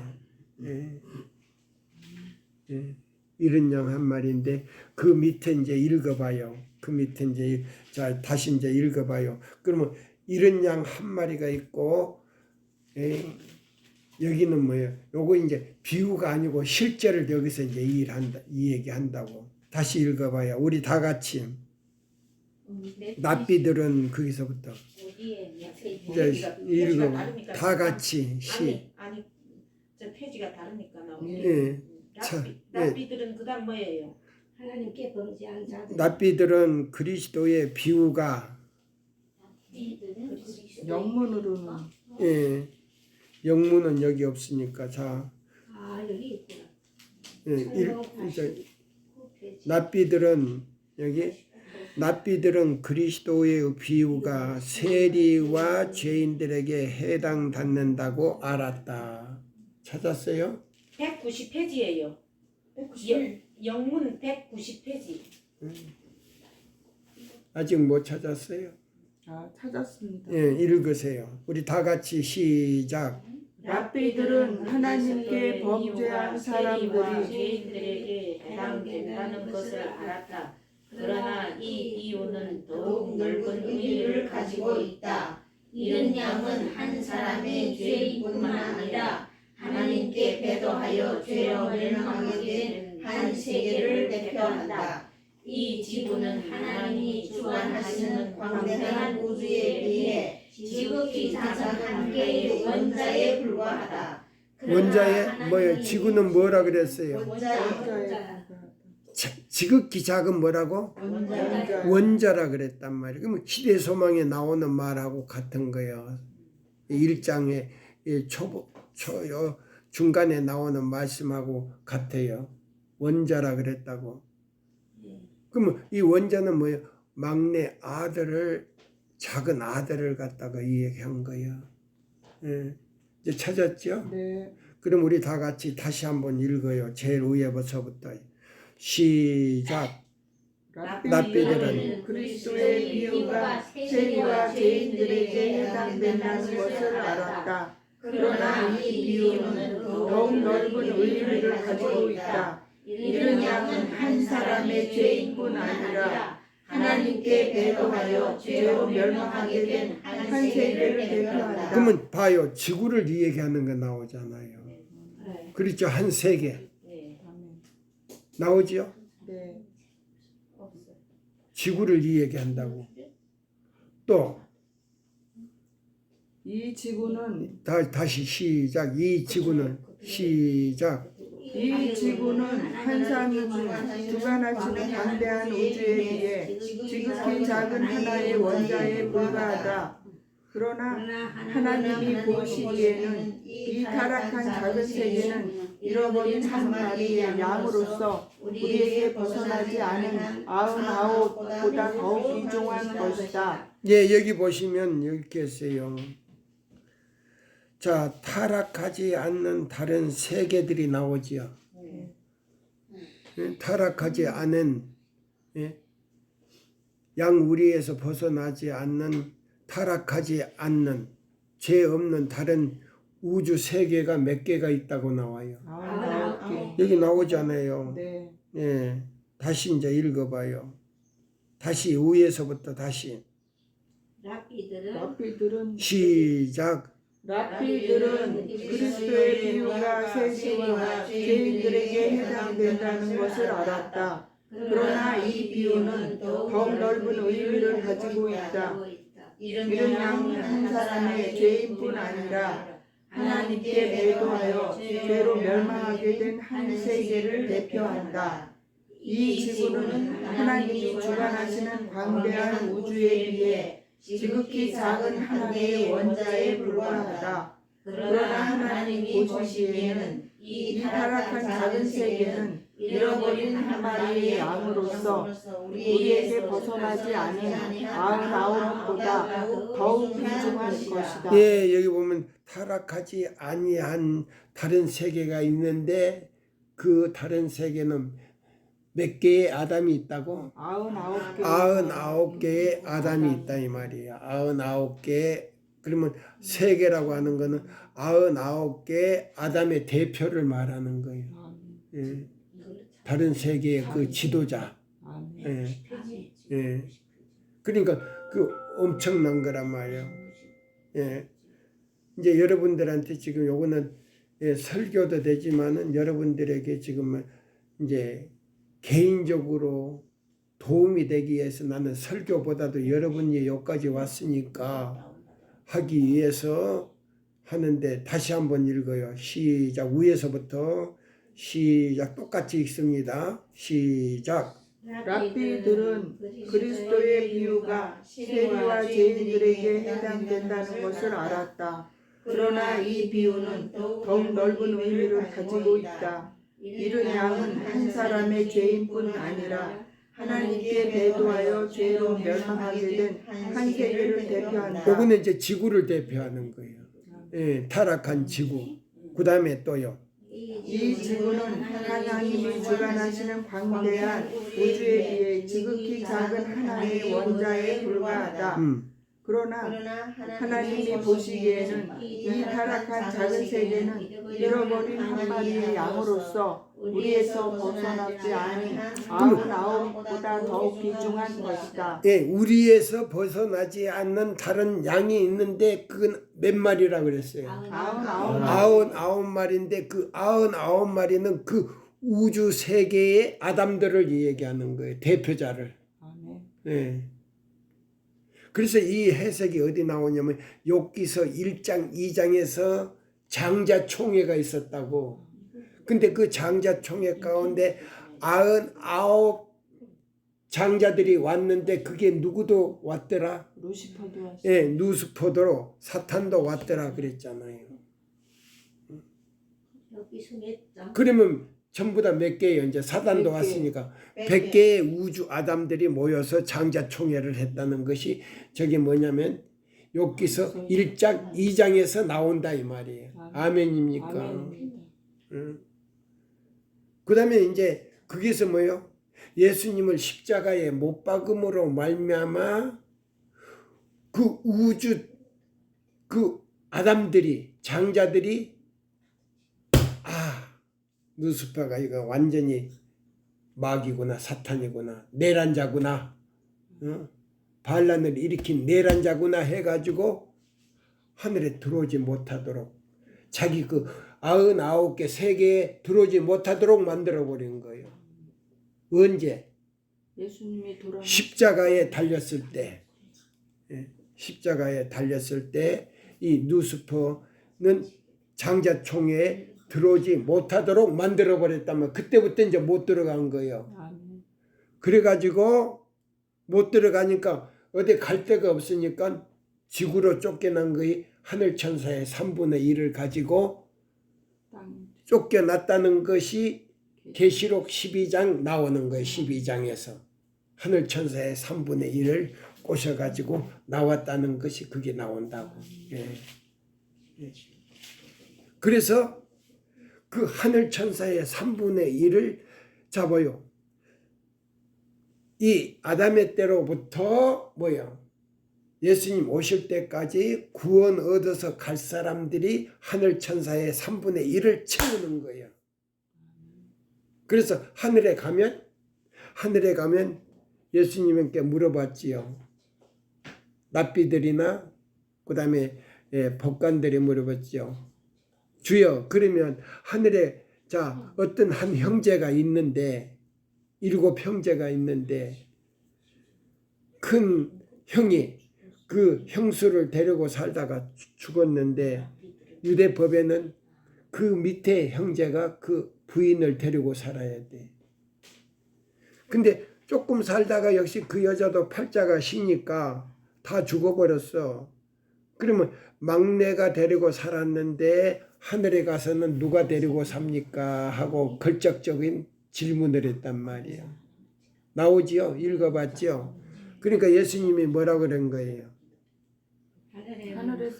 이런 양 한 마리인데 그 밑에 이제 읽어봐요. 그 밑에 이제 자 다시 이제 읽어봐요. 그러면 이런 양 한 마리가 있고 여기는 뭐예요? 요거 이제 비유가 아니고 실제를 여기서 이제 이 얘기한다고. 다시 읽어봐요. 우리 다 같이. 납비들은 거기서부터 이제 읽어 다 같이 아니 저 페이지가 다르니까 나오네. 예. 랍비들은 그다음 뭐예요? 하나님께 범죄한 자들. 납비들은 그리스도의 비유가 영문으로는 예. 영문은 여기 없으니까 자 아 여기 있구나. 이제 납비들은 여기 납비들은 그리스도의 비유가 세리와 죄인들에게 해당받는다고 알았다. 찾았어요? 190페이지예요. 190. 영문 190페이지. 아직 못 찾았어요? 찾았습니다. 예, 읽으세요. 우리 다 같이 시작. 랍비들은 하나님께 범죄한 사람들이 죄인들에게 해당된다는 것을 알았다. 그러나 이 비유는 더욱 넓은 의미를 가지고 있다. 이른 양은 한 사람의 죄뿐만 아니라 하나님께 배도하여 죄로 멸망하게 된 한 세계를 대표한다. 이 지구는 하나님이 주관하시는 광대한 우주에 비해 지극히 작은 한 개의 원자에 불과하다. 원자에 뭐예요? 지구는 뭐라 그랬어요? 원자에 지극히 작은 뭐라고? 원자라 그랬단 말이에요. 그러면 시대 소망에 나오는 말하고 같은 거예요. 1장에 중간에 나오는 말씀하고 같아요. 원자라 그랬다고. 그러면 이 원자는 뭐예요? 막내 아들을 작은 아들을 갖다가 이 얘기한 거예요. 예. 이제 찾았죠? 네. 그럼 우리 다 같이 다시 한번 읽어요. 제일 위에서부터 시작. 랍비들은 그리스도의 비유가 세리와 죄인들에게 해당된다는 것을 알았다. 그러나 이 비유는 더욱 넓은 의미를 가지고 있다. 이른 양은 한 사람의 죄인뿐 아니라 하나님께 배도하여 죄로 멸망하게 된 한 세계를 대표한다. 그러면 봐요. 지구를 이야기하는 거 나오잖아요. 네. 그렇죠. 한 세계 네. 아멘. 나오죠. 네. 없어요. 지구를 이야기한다고. 또 이 지구는 다시 시작. 이 지구는 시작. 이 지구는 한상이 주관하시는 광대한 우주에 비해 지극히 작은 하나의 원자에 불과하다. 그러나 하나님이 보시기에는 이 타락한 작은 세계는 잃어버린 한 마리의 양으로서 우리에게 벗어나지 않은 99보다 더욱 귀중한 것이다. 예, 여기 보시면 이렇게 했어요. 자, 타락하지 않는 다른 세계들이 나오지요. 예, 타락하지 않은 예, 양우리에서 벗어나지 않는 타락하지 않는 죄 없는 다른 우주 세계가 몇 개가 있다고 나와요. 99개. 여기 나오잖아요. 네. 예, 다시 이제 읽어봐요. 다시 위에서부터 다시 랍비들은 시작. 랍비들은 그리스도의 비유가 세리와 죄인들에게 해당된다는 것을 알았다. 그러나 이 비유는 더욱 넓은 의미를 가지고 있다. 이른 양은 한 사람의 죄인뿐 아니라 하나님께 배도하여 죄로 멸망하게 된 한 세계를 대표한다. 이 지구는 하나님이 주관하시는 광대한 우주에 비해 지극히 작은 하나의 원자에 불과하다. 그러나 하나님이 보시기에는 이 타락한 작은 세계는 잃어버린 한 마리의 양으로서 우리에게 벗어나지 않은 99보다 더욱 귀중한 것이다. 예, 여기 보면 타락하지 아니한 다른 세계가 있는데 그 다른 세계는 몇 개의 아담이 있다고? 99개. 99개의 아담이 있다 이 말이에요. 99개. 그러면 세계라고 하는 거는 99개 아담의 대표를 말하는 거예요. 예. 다른 세계의 그 지도자. 예. 예. 그러니까 그 엄청난 거란 말이에요. 예. 이제 여러분들한테 지금 요거는 예, 설교도 되지만은 여러분들에게 지금은 이제 개인적으로 도움이 되기 위해서 나는 설교보다도 여러분이 여기까지 왔으니까 하기 위해서 하는데 다시 한번 읽어요. 시작. 위에서부터 시작. 똑같이 읽습니다. 시작. 랍비들은 그리스도의 비유가 세리와 죄인들에게 해당된다는 것을 알았다. 그러나 이 비유는 더욱 넓은 의미를 가지고 있다. 이른 양은 한 사람의 죄인뿐 아니라 하나님께 배도하여 죄로 멸망하게 된 한 세계를 대표한다. 요거는 이제 지구를 대표하는 거예요. 예, 타락한 지구. 그 다음에 또요. 이 지구는 하나님이 주관하시는 광대한 우주에 비해 지극히 작은 하나의 원자에 불과하다. 그러나 하나님이 보시기에는 이 타락한 작은 세계는 잃어버린 한 마리의 양으로서 우리에서 벗어나지 않은 99보다 더욱 귀중한 것이다. 예, 우리에서 벗어나지 않는 다른 양이 있는데 그건 몇 마리라 그랬어요? 99마리인데 그 99마리는 그 우주 세계의 아담들을 얘기하는 거예요. 대표자를. 예. 그래서 이 해석이 어디 나오냐면 욥기서 1장 2장에서 장자총회가 있었다고. 근데 그 장자총회 가운데 99 장자들이 왔는데 그게 누구도 왔더라? 루시퍼도 왔어. 예, 루스포도 사탄도 왔더라 그랬잖아요. 여기서 몇 장? 그러면 전부 다 몇 개예요? 이제 사단도 100개. 왔으니까 100개의 우주 아담들이 모여서 장자총회를 했다는 것이 저게 뭐냐면 욥기서 1장 2장에서 나온다 이 말이에요. 아멘입니까? 아멘입니다. 그 다음에 이제 거기서 뭐요? 예수님을 십자가에 못 박음으로 말미암아 그 우주 그 아담들이 장자들이 루스퍼가 이거 완전히 마귀구나 사탄이구나 내란자구나 반란을 일으킨 내란자구나 해가지고 하늘에 들어오지 못하도록 자기 그 99개 세계에 들어오지 못하도록 만들어버린 거예요. 언제? 예수님이 돌아 십자가에 달렸을 때 십자가에 달렸을 때 이 루스퍼는 장자총회에 들어오지 못하도록 만들어버렸다면 그때부터 이제 못 들어간 거예요. 아멘. 그래가지고 못 들어가니까 어디 갈 데가 없으니까 지구로 쫓겨난 거의 하늘천사의 3분의 1을 가지고 땅 쫓겨났다는 것이 계시록 12장 나오는 거예요. 12장에서 하늘천사의 3분의 1을 꼬셔가지고 나왔다는 것이 그게 나온다고. 예. 그래서 그 하늘천사의 3분의 1을 잡아요. 이 아담의 때로부터 뭐야? 예수님 오실 때까지 구원 얻어서 갈 사람들이 하늘천사의 3분의 1을 채우는 거예요. 그래서 하늘에 가면 예수님께 물어봤지요. 납비들이나 그 다음에 법관들이 물어봤지요. 주여, 그러면 하늘에 자 어떤 한 형제가 있는데 7 형제가 있는데 큰 형이 그 형수를 데리고 살다가 죽었는데 유대법에는 그 밑에 형제가 그 부인을 데리고 살아야 돼. 근데 조금 살다가 역시 그 여자도 팔자가 시니까 다 죽어버렸어. 그러면 막내가 데리고 살았는데 하늘에 가서는 누가 데리고 삽니까? 하고 걸적적인 질문을 했단 말이에요. 나오지요? 읽어봤죠? 그러니까 예수님이 뭐라고 그런 거예요?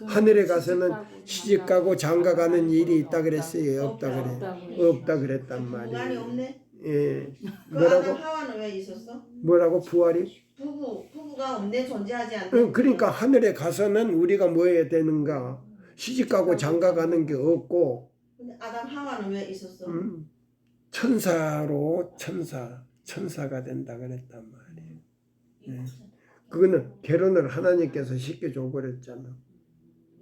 하늘에 가서는 시집가고 장가가는 일이 있다 그랬어요? 없다 그래? 없다 그랬단 부활이 말이에요. 없네. 예. 그 아담 뭐라고? 하와는 왜 있었어? 뭐라고? 부활이? 부부가 없네, 존재하지 않네. 그러니까 하늘에 가서는 우리가 뭐 해야 되는가? 시집가고 장가가는 게 없고 근데 아담 하와는 왜 있었어? 천사로 천사가 된다 그랬단 말이에요. 예. 그거는 결혼을 하나님께서 시켜줘 버렸잖아.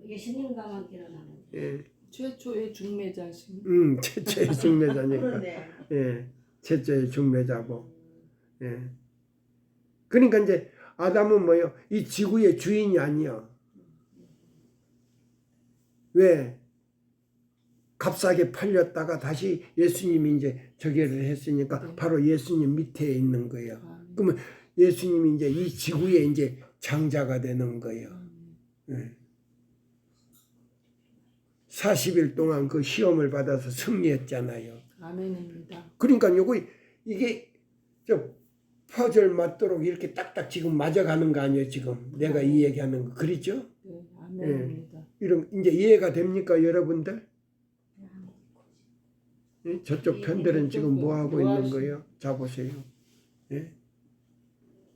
예수님과만 결혼하는. 예. 최초의 중매자신. 최초의 중매자니까. 그러네. 예. 최초의 중매자고. 예. 그러니까 이제 아담은 뭐요? 이 지구의 주인이 아니야. 왜? 값싸게 팔렸다가 다시 예수님이 이제 저기를 했으니까 바로 예수님 밑에 있는 거예요. 그러면 예수님이 이제 이 지구에 이제 장자가 되는 거예요. 예. 40일 동안 그 시험을 받아서 승리했잖아요. 아멘입니다. 그러니까 이게 저 퍼즐 맞도록 이렇게 딱딱 지금 맞아가는 거 아니에요, 지금. 내가 이 얘기하는 거. 그렇죠? 네, 아멘입니다. 이런 이제 이해가 됩니까, 여러분들? 예? 저쪽 편들은 지금 뭐 하고 있는 거예요? 자 보세요. 예?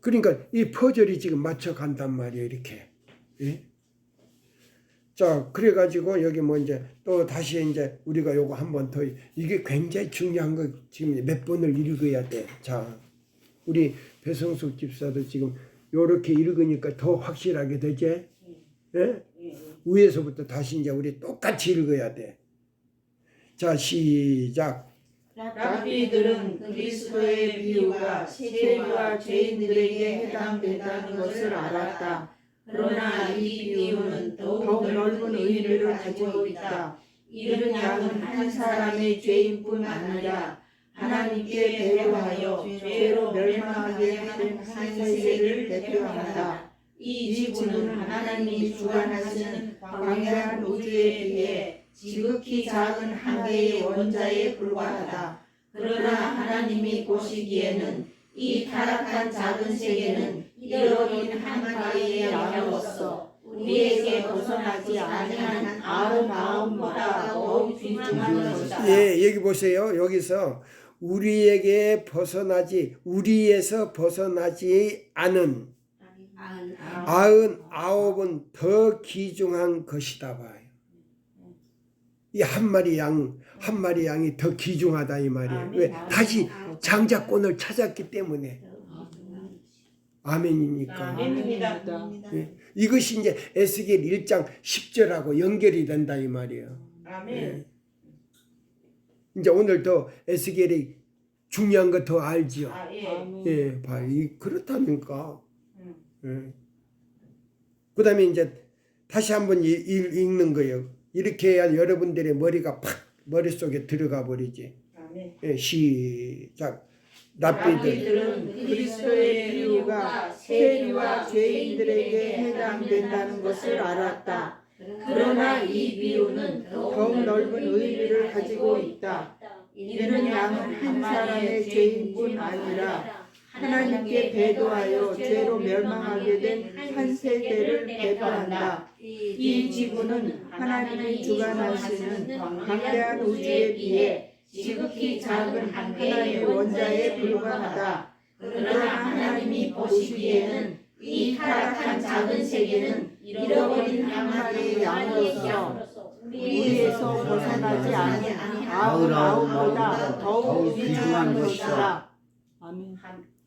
그러니까 이 퍼즐이 지금 맞춰 간단 말이에요, 이렇게. 예? 자, 그래가지고 여기 뭐 이제 또 다시 이제 우리가 요거 한 번 더 이게 굉장히 중요한 거 지금 몇 번을 읽어야 돼. 자, 우리 배성숙 집사도 지금 요렇게 읽으니까 더 확실하게 되지? 예? 위에서부터 다시 이제 우리 똑같이 읽어야 돼. 자, 시작. 랍비들은 그리스도의 비유가 세리와 죄인들에게 해당된다는 것을 알았다. 그러나 이 비유는 더욱 넓은 의미를 가지고 있다. 이른 양은 한 사람의 죄인뿐 아니라 하나님께 배도하여 죄로 멸망하게 된 한 세계를 대표한다. 이 지구는 하나님이 주관하시는 광대한 우주에 비해 지극히 작은 한 개의 원자에 불과하다. 그러나 하나님이 보시기에는 이 타락한 작은 세계는 잃어버린 한 개의 양으로서 우리에게 벗어나지 아니한 99보다 더욱 귀중한 것이다. 예, 여기 보세요. 여기서 우리에서 벗어나지 않은 안. 99은 더 귀중한 것이다 봐요. 이 한 마리 양이 더 귀중하다 이 말이에요. 왜? 다시 장자권을 찾았기 때문에. 아멘입니까? 아멘입니다. 예. 이것이 이제 에스겔 1장 10절하고 연결이 된다 이 말이에요. 아멘. 예. 이제 오늘 더 에스겔이 중요한 거 더 알지요. 아, 예. 아멘. 예, 봐, 그렇다니까. 음. 예. 그다음에 이제 다시 한번 읽는 거예요. 이렇게 해야 여러분들의 머리가 팍 머릿속에 들어가 버리지. 아멘. 예, 시작. 랍비들. 랍비들은 그리스도의 비유가 세리와 죄인들에게 해당된다는 것을 알았다. 그러나 이 비유는 더욱 넓은 의미를 가지고 있다. 이는 양은 한 사람의 죄인뿐 아니라 하나님께 배도하여 죄로 멸망하게 된 한 세대를 대표한다. 이 지구는 하나님이 주관하시는 광대한 우주에 비해 지극히 작은 하나의 원자에 불과하다. 그러나 하나님이 보시기에는 이 타락한 작은 세계는 잃어버린 한 마리의 양으로서 우리에서 벗어나지 않은 99보다 더욱 귀중한 것이다. 아멘.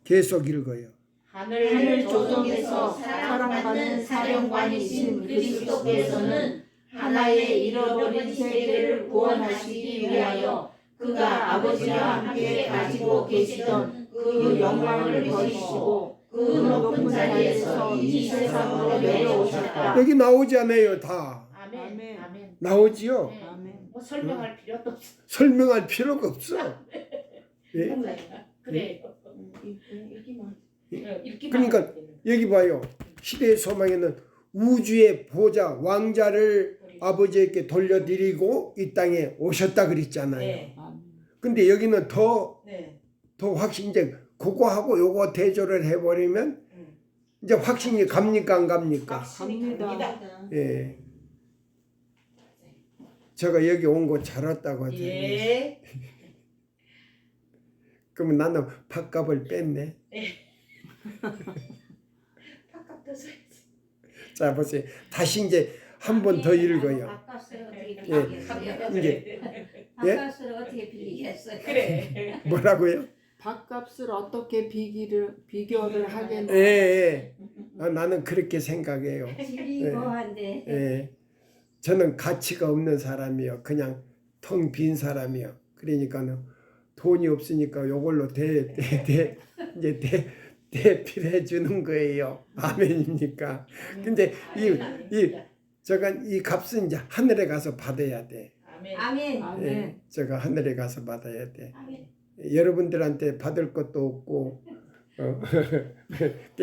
계속 읽어요. 하늘 조정에서 사랑받는 사령관이신 그리스도께서는 하나의 잃어버린 세계를 구원하시기 위하여 그가 아버지와 함께 가지고 계시던 그 영광을 버리시고 그 높은 자리에서 이 세상으로 내려오셨다. 여기 나오잖아요, 다. 아멘. 아멘. 아멘. 나오지요. 네. 아멘. 뭐 설명할 필요도 없어. 설명할 필요가 없어. 예? 그래. 그러니까 여기 봐요. 시대의 소망에는 우주의 보좌 왕자를 아버지에게 돌려드리고 이 땅에 오셨다 그랬잖아요. 네. 아멘. 근데 여기는 더 네. 확신 이제 그거하고 요거 대조를 해버리면 이제 확신이 갑니까 안 갑니까? 갑니다. 예. 제가 여기 온 거 잘 왔다고 하죠. 예. 그러면 나는 밥값을 뺐네. 밥값도 써야지. 자 보세요. 다시 이제 한 번 더 읽어요. 아까스를 어떻게 예. 비교했어요? 이제 아까스를 어떻게 비교했어요? 그래. 뭐라고요? 밥값을 어떻게 비교를 하겠나? 예, 예. 아, 나는 그렇게 생각해요. 질이 예. 고한데 예. 저는 가치가 없는 사람이요. 그냥 텅 빈 사람이요. 그러니까는 돈이 없으니까 요걸로 이제 대필해 주는 거예요. 아멘입니까? 근데 이 값은 이제 하늘에 가서 받아야 돼. 아멘. 아멘. 아멘. 예. 제가 하늘에 가서 받아야 돼. 아멘. 여러분들한테 받을 것도 없고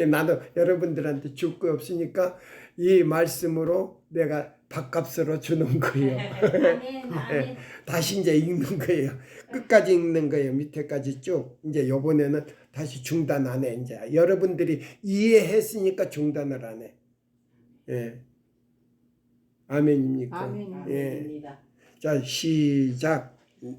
나도 여러분들한테 줄 거 없으니까 이 말씀으로 내가 밥값으로 주는 거예요. 아멘. 아멘. 다시 이제 읽는 거예요. 끝까지 읽는 거예요. 밑에까지 쭉. 이제 요번에는 다시 중단 안 해. 이제 여러분들이 이해했으니까 중단을 안 해. 예. 아멘입니까? 아멘. 예. 아멘입니다. 자, 시작.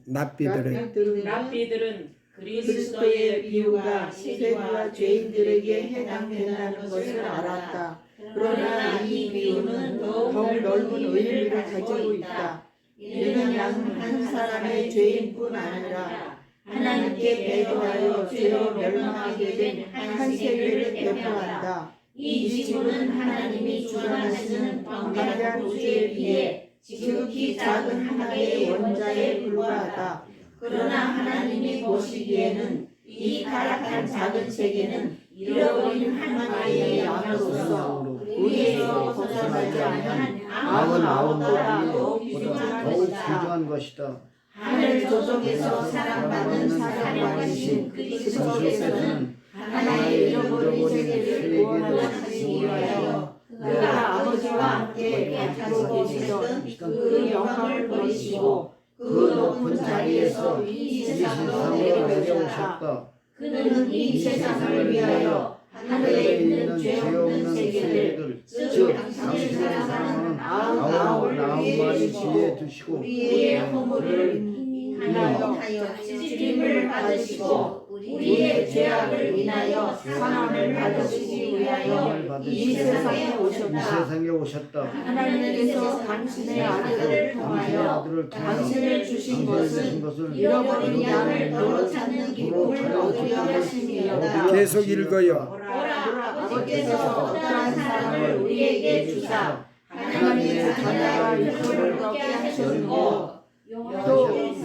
납비들은 랍비들은 그리스도의 비유가 세리와 죄인들에게 해당된다는 것을 알았다. 그러나 이 비유는 더욱 넓은 의미를 가지고 있다. 이는 양은 한 사람의 죄인뿐 아니라 하나님께 배도하여 죄로 멸망하게 된 한 세대를 대표한다. 이 지구는 하나님이 주관하시는 광대한 우주에 비해 지극히 작은 하나의 원자에 불과하다. 그러나 하나님이 보시기에는 이 타락한 작은 세계는 잃어버린 한 마리의 양으로서 우리에서 벗어나지 않은 99보다 더욱 귀중한 것이다. 귀중한 것이다. 하늘 조정에서 사랑받는 사랑관이신 그리스도께서는 하나의 잃어버린 세계를 구원하시기 위하여 그가 아버지와 함께 가지고 계시던 그 영광을 버리시고 그 높은 자리에서 이 세상으로 내려오셨다. 그는 이 세상을 위하여 하늘에 있는 죄 없는 세계를 즉 당신의 사랑하는 99마리 뒤에 두시고 우리의 허물을 인하여 찢김을 받으시고 우리의 죄악을 인하여 상함을 받으시기 위하여 이 세상에 이 오셨다. 세상에 오셨다. 하나님께서 당신의 아들을 통하여 당신을 주신 것은 잃어버린 양을 도로 찾는 기쁨을 얻으려 하심이었다. 계속 읽어요. 보라 아버지께서 어떠한 사랑을 우리에게 주사 하나님의 자녀와 육체를 얻게 하셨고 요한복음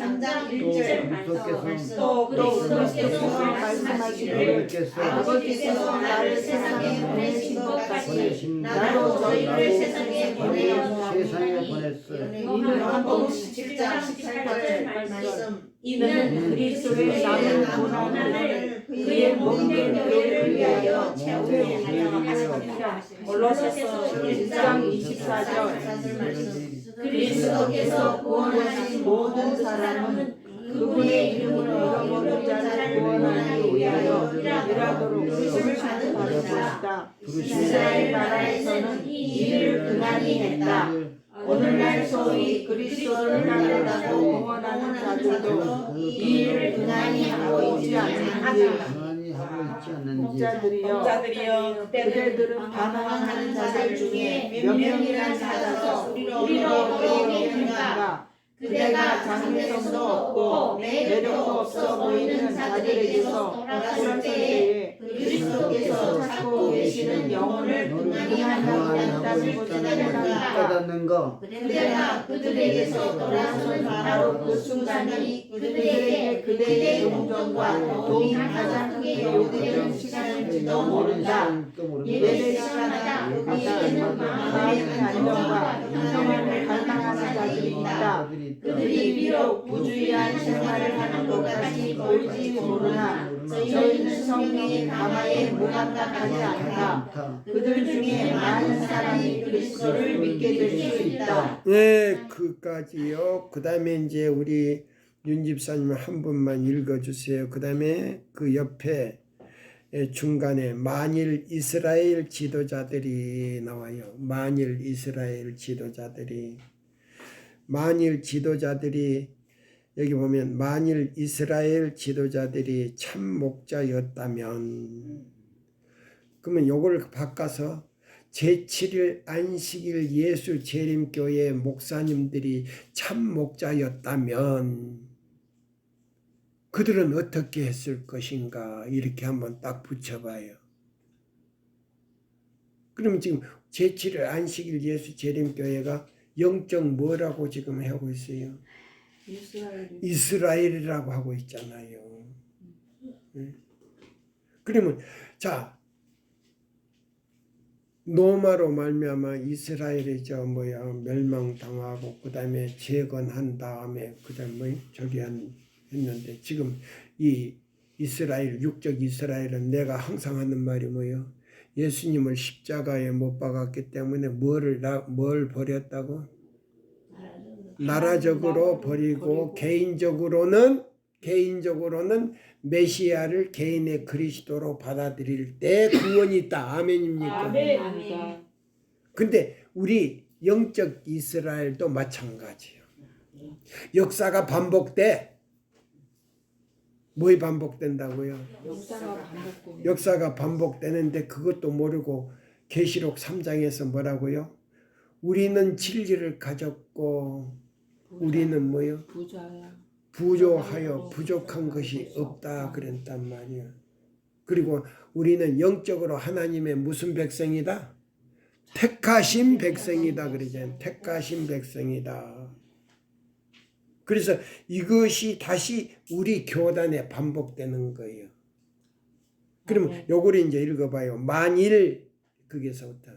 3장 1절 말씀 또 그리스도께서 말씀하시기를 아버지께서 나를 세상에 보내신 것 같이 나도 저희를 세상에 보내어 보냈어요. 요한복음 17장 18절 말씀 이는 그리스도의 남은 고난을 그의 몸된 교회를 위하여 채우려 하였습니다. 골로새서 1장 24절 말씀 그리스도께서 구원하신 모든 사람은 그분의 이름으로 잃어버린 자를 구원하기 위하여 일하도록 부르심을 받은 것이다. 이스라엘 나라에서는 이 일을 그날이 했다. 오늘날 소위 그리스도를 따르다고 공언하는 자들도 이 일을 그날이 하고 있지 않는지 가만히 하고 있지 않는지 목자들이여 그대들은 반항하는 자들 중에 몇 명이나 찾아서 우리로 보내겠는가. 그대가 장래성도 없고 매력도 없어 보이는 자들에게서 돌아설 때에 그리스도께서 찾고 계시는 영혼을 등한하고 있다는 것을 깨닫는가? 그대가 그들에게서 돌아선 바로 그 순간이 그들에게 그대의 동정과 도움이 가장 크게 요구되는 시간일지도 모른다. 예배 시간마다 여기에는 마음의 안정과 평안을 갈망하는 자들이 있다. 그들이 비록 부주의한 생활을 하는 것 같이 보일지 모르나 저희는 성령의 감화에 무감각하지 않다. 그들 중에 많은 사람이 그리스도를 믿게 될 수 있다. 네, 그까지요. 그 다음에 이제 우리 윤 집사님 한 분만 읽어주세요. 그 다음에 그 옆에 중간에 만일 이스라엘 지도자들이 나와요. 만일 이스라엘 지도자들이 여기 보면 만일 이스라엘 지도자들이 참 목자였다면 그러면 요걸 바꿔서 제7일 안식일 예수 재림교회 목사님들이 참 목자였다면 그들은 어떻게 했을 것인가 이렇게 한번 딱 붙여봐요. 그럼 지금 제7일 안식일 예수 재림교회가 영적 뭐라고 지금 하고 있어요? 이스라엘이라고 하고 있잖아요. 그러면 자 노마로 말미암아 이스라엘이 멸망당하고 그 다음에 재건한 다음에 그 다음에 했는데 지금 이 이스라엘 육적 이스라엘은 내가 항상 하는 말이 뭐예요? 예수님을 십자가에 못 박았기 때문에 뭘 버렸다고? 나라적으로 버리고 개인적으로는 메시아를 개인의 그리스도로 받아들일 때 구원이 있다. 아멘입니까? 아멘. 근데 우리 영적 이스라엘도 마찬가지예요. 역사가 반복돼. 뭐이 반복된다고요? 역사가 반복되는데 그것도 모르고 계시록 3장에서 뭐라고요? 우리는 진리를 가졌고 우리는 뭐요? 부조하여 부족한 것이 없다 그랬단 말이야. 그리고 우리는 영적으로 하나님의 무슨 백성이다? 택하신 백성이다 그러잖아요. 택하신 백성이다. 그래서 이것이 다시 우리 교단에 반복되는 거예요. 그러면 요거를 이제 읽어봐요. 만일 거기서부터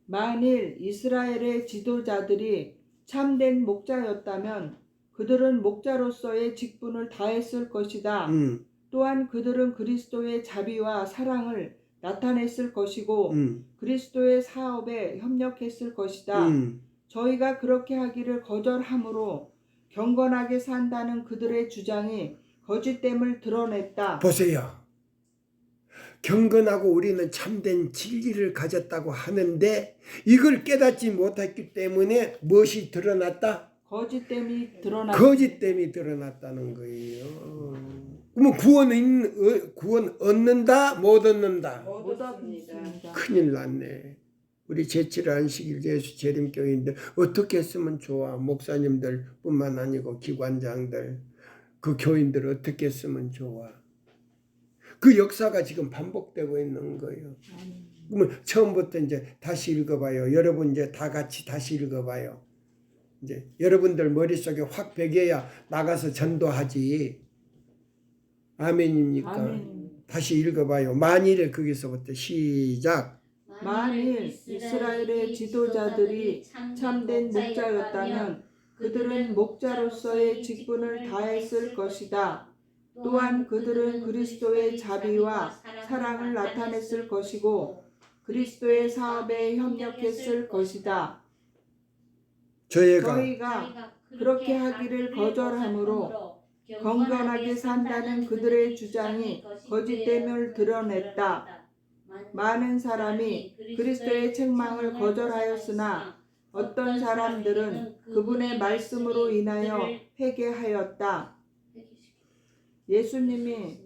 만일 이스라엘의 지도자들이 참된 목자였다면 그들은 목자로서의 직분을 다했을 것이다. 또한 그들은 그리스도의 자비와 사랑을 나타냈을 것이고 그리스도의 사업에 협력했을 것이다. 저희가 그렇게 하기를 거절함으로 경건하게 산다는 그들의 주장이 거짓됨을 드러냈다. 보세요. 경건하고 우리는 참된 진리를 가졌다고 하는데 이걸 깨닫지 못했기 때문에 무엇이 드러났다? 거짓됨이 드러났. 거짓됨이 드러났다는 거예요. 그러면 구원 얻는다 못 얻는다? 못 얻습니다. 큰일 났네. 우리 제7 안식일 예수 재림교회인들 어떻게 했으면 좋아? 목사님들 뿐만 아니고 기관장들, 그 교인들 어떻게 했으면 좋아? 그 역사가 지금 반복되고 있는 거예요. 그러면 처음부터 이제 다시 읽어봐요. 여러분 이제 다 같이 다시 읽어봐요. 이제 여러분들 머릿속에 확 배겨야 나가서 전도하지. 아멘입니까? 아멘. 다시 읽어봐요. 만일에 거기서부터 시작. 만일 이스라엘의 지도자들이 참된 목자였다면 그들은 목자로서의 직분을 다했을 것이다. 또한 그들은 그리스도의 자비와 사랑을 나타냈을 것이고 그리스도의 사업에 협력했을 것이다. 저희가 그렇게 하기를 거절함으로 경건하게 산다는 그들의 주장이 거짓됨을 드러냈다. 많은 사람이 그리스도의 책망을 거절하였으나 어떤 사람들은 그분의 말씀으로 인하여 회개하였다. 예수님이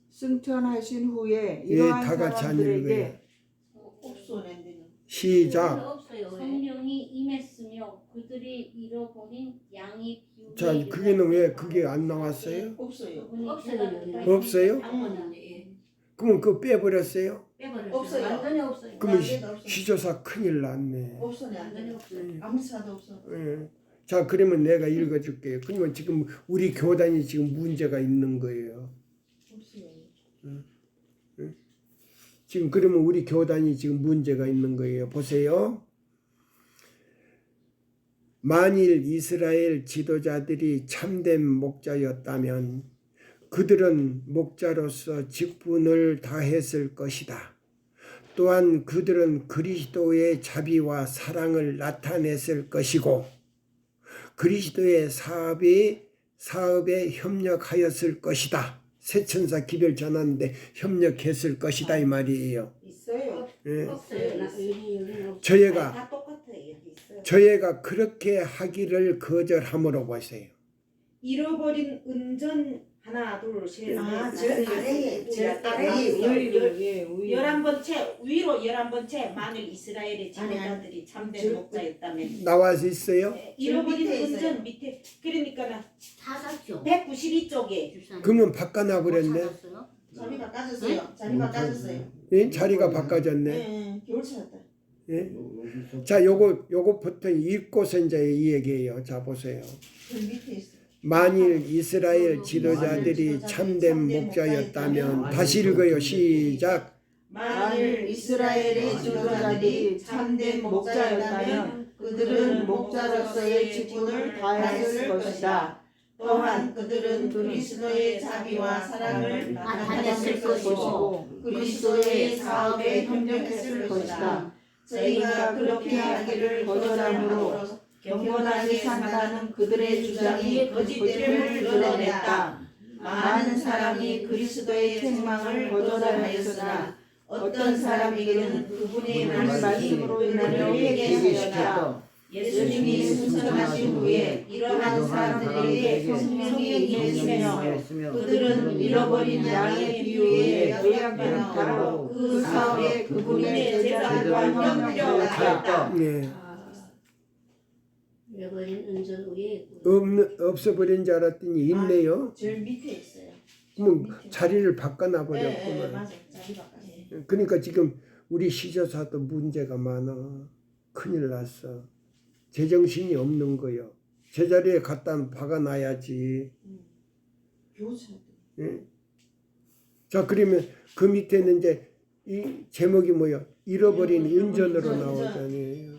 승천하신 후에 이러한 다 같이 안 사람들에게 시작. 성령이 임했으며 그들이 잃어버린 양이 비우게 자, 그게는 왜 그게 안 나왔어요? 없어요. 없어요? 예. 그러면 그거 빼버렸어요? 없어요. 완전히 없어요. 그러면 완전히 없어요. 시조사 큰일 났네. 없어요. 완전히 없어요. 아무 차도 없어. 예. 자, 그러면 내가 읽어줄게요. 그러면 지금 우리 교단이 지금 문제가 있는 거예요. 없어요. 지금 그러면 우리 교단이 지금 문제가 있는 거예요. 보세요. 만일 이스라엘 지도자들이 참된 목자였다면 그들은 목자로서 직분을 다했을 것이다. 또한 그들은 그리스도의 자비와 사랑을 나타냈을 것이고 그리스도의 사업에 협력하였을 것이다. 새천사 기별 전하는데 협력했을 것이다 이 말이에요. 있어요. 예. 없어요. 저희가 다 똑같아요. 있어요. 저희가 그렇게 하기를 거절함으로 보세요. 잃어버린 은전 하나 둘셋 아, 넷, 저 다섯, 아래에, 여섯, 저 일곱, 아래에 여덟, 예, 우유. 11번째 위로 11번째 만일 이스라엘의 아니, 지도자들이 참된 저- 목자였다면 나와서 있어요? 네, 잃어버린 밑에 있어요. 은전 밑에 그러니까 다 샀죠. 192쪽에 그러면 바꿔놔버렸네. 자리 바꿔줬어요. 자리 바꿔줬어요. 예? 자리가 바꿔졌네. 네, 겨울 찾았다. 예? 자, 요거부터 읽고서 이제 이 얘기예요. 자, 보세요. 저 밑에 있어요. 만일 이스라엘 지도자들이 참된 목자였다면 다시 읽어요. 시작. 만일 이스라엘의 지도자들이 참된 목자였다면 그들은 목자로서의 직분을 다했을 것이다. 또한 그들은 그리스도의 자비와 사랑을 나타냈을 것이고 그리스도의 사업에 협력했을 것이다. 저희가 그렇게 하기를 거절함으로 경건하게 산다는 그들의 주장이 거짓됨을 드러냈다. 많은 사람이 그리스도의 책망을 거절하였으나 어떤 사람에게는 그분의 말씀으로 인하여 회개하였다. 예수님이 승천하신 후에 이러한 사람들에게 성령이 임했으며 그들은 잃어버린 양의 비유에 요약하고 그 사업에 그분의 제자들과 협력하였다. 네. 잃어버린 은전 위에 없어버린 줄 알았더니 있네요. 제일 밑에 있어요. 그럼 자리를 네, 바꿔놔버렸구만. 맞아요. 자리 바꿔요. 그러니까 지금 우리 시조사도 문제가 많아. 큰일 났어. 제정신이 없는 거요. 제자리에 갖다 박아놔야지. 겨울 찾았다. 예? 자, 그러면 그 밑에는 이제 이 제목이 뭐야? 잃어버린 은전으로 나오잖아요.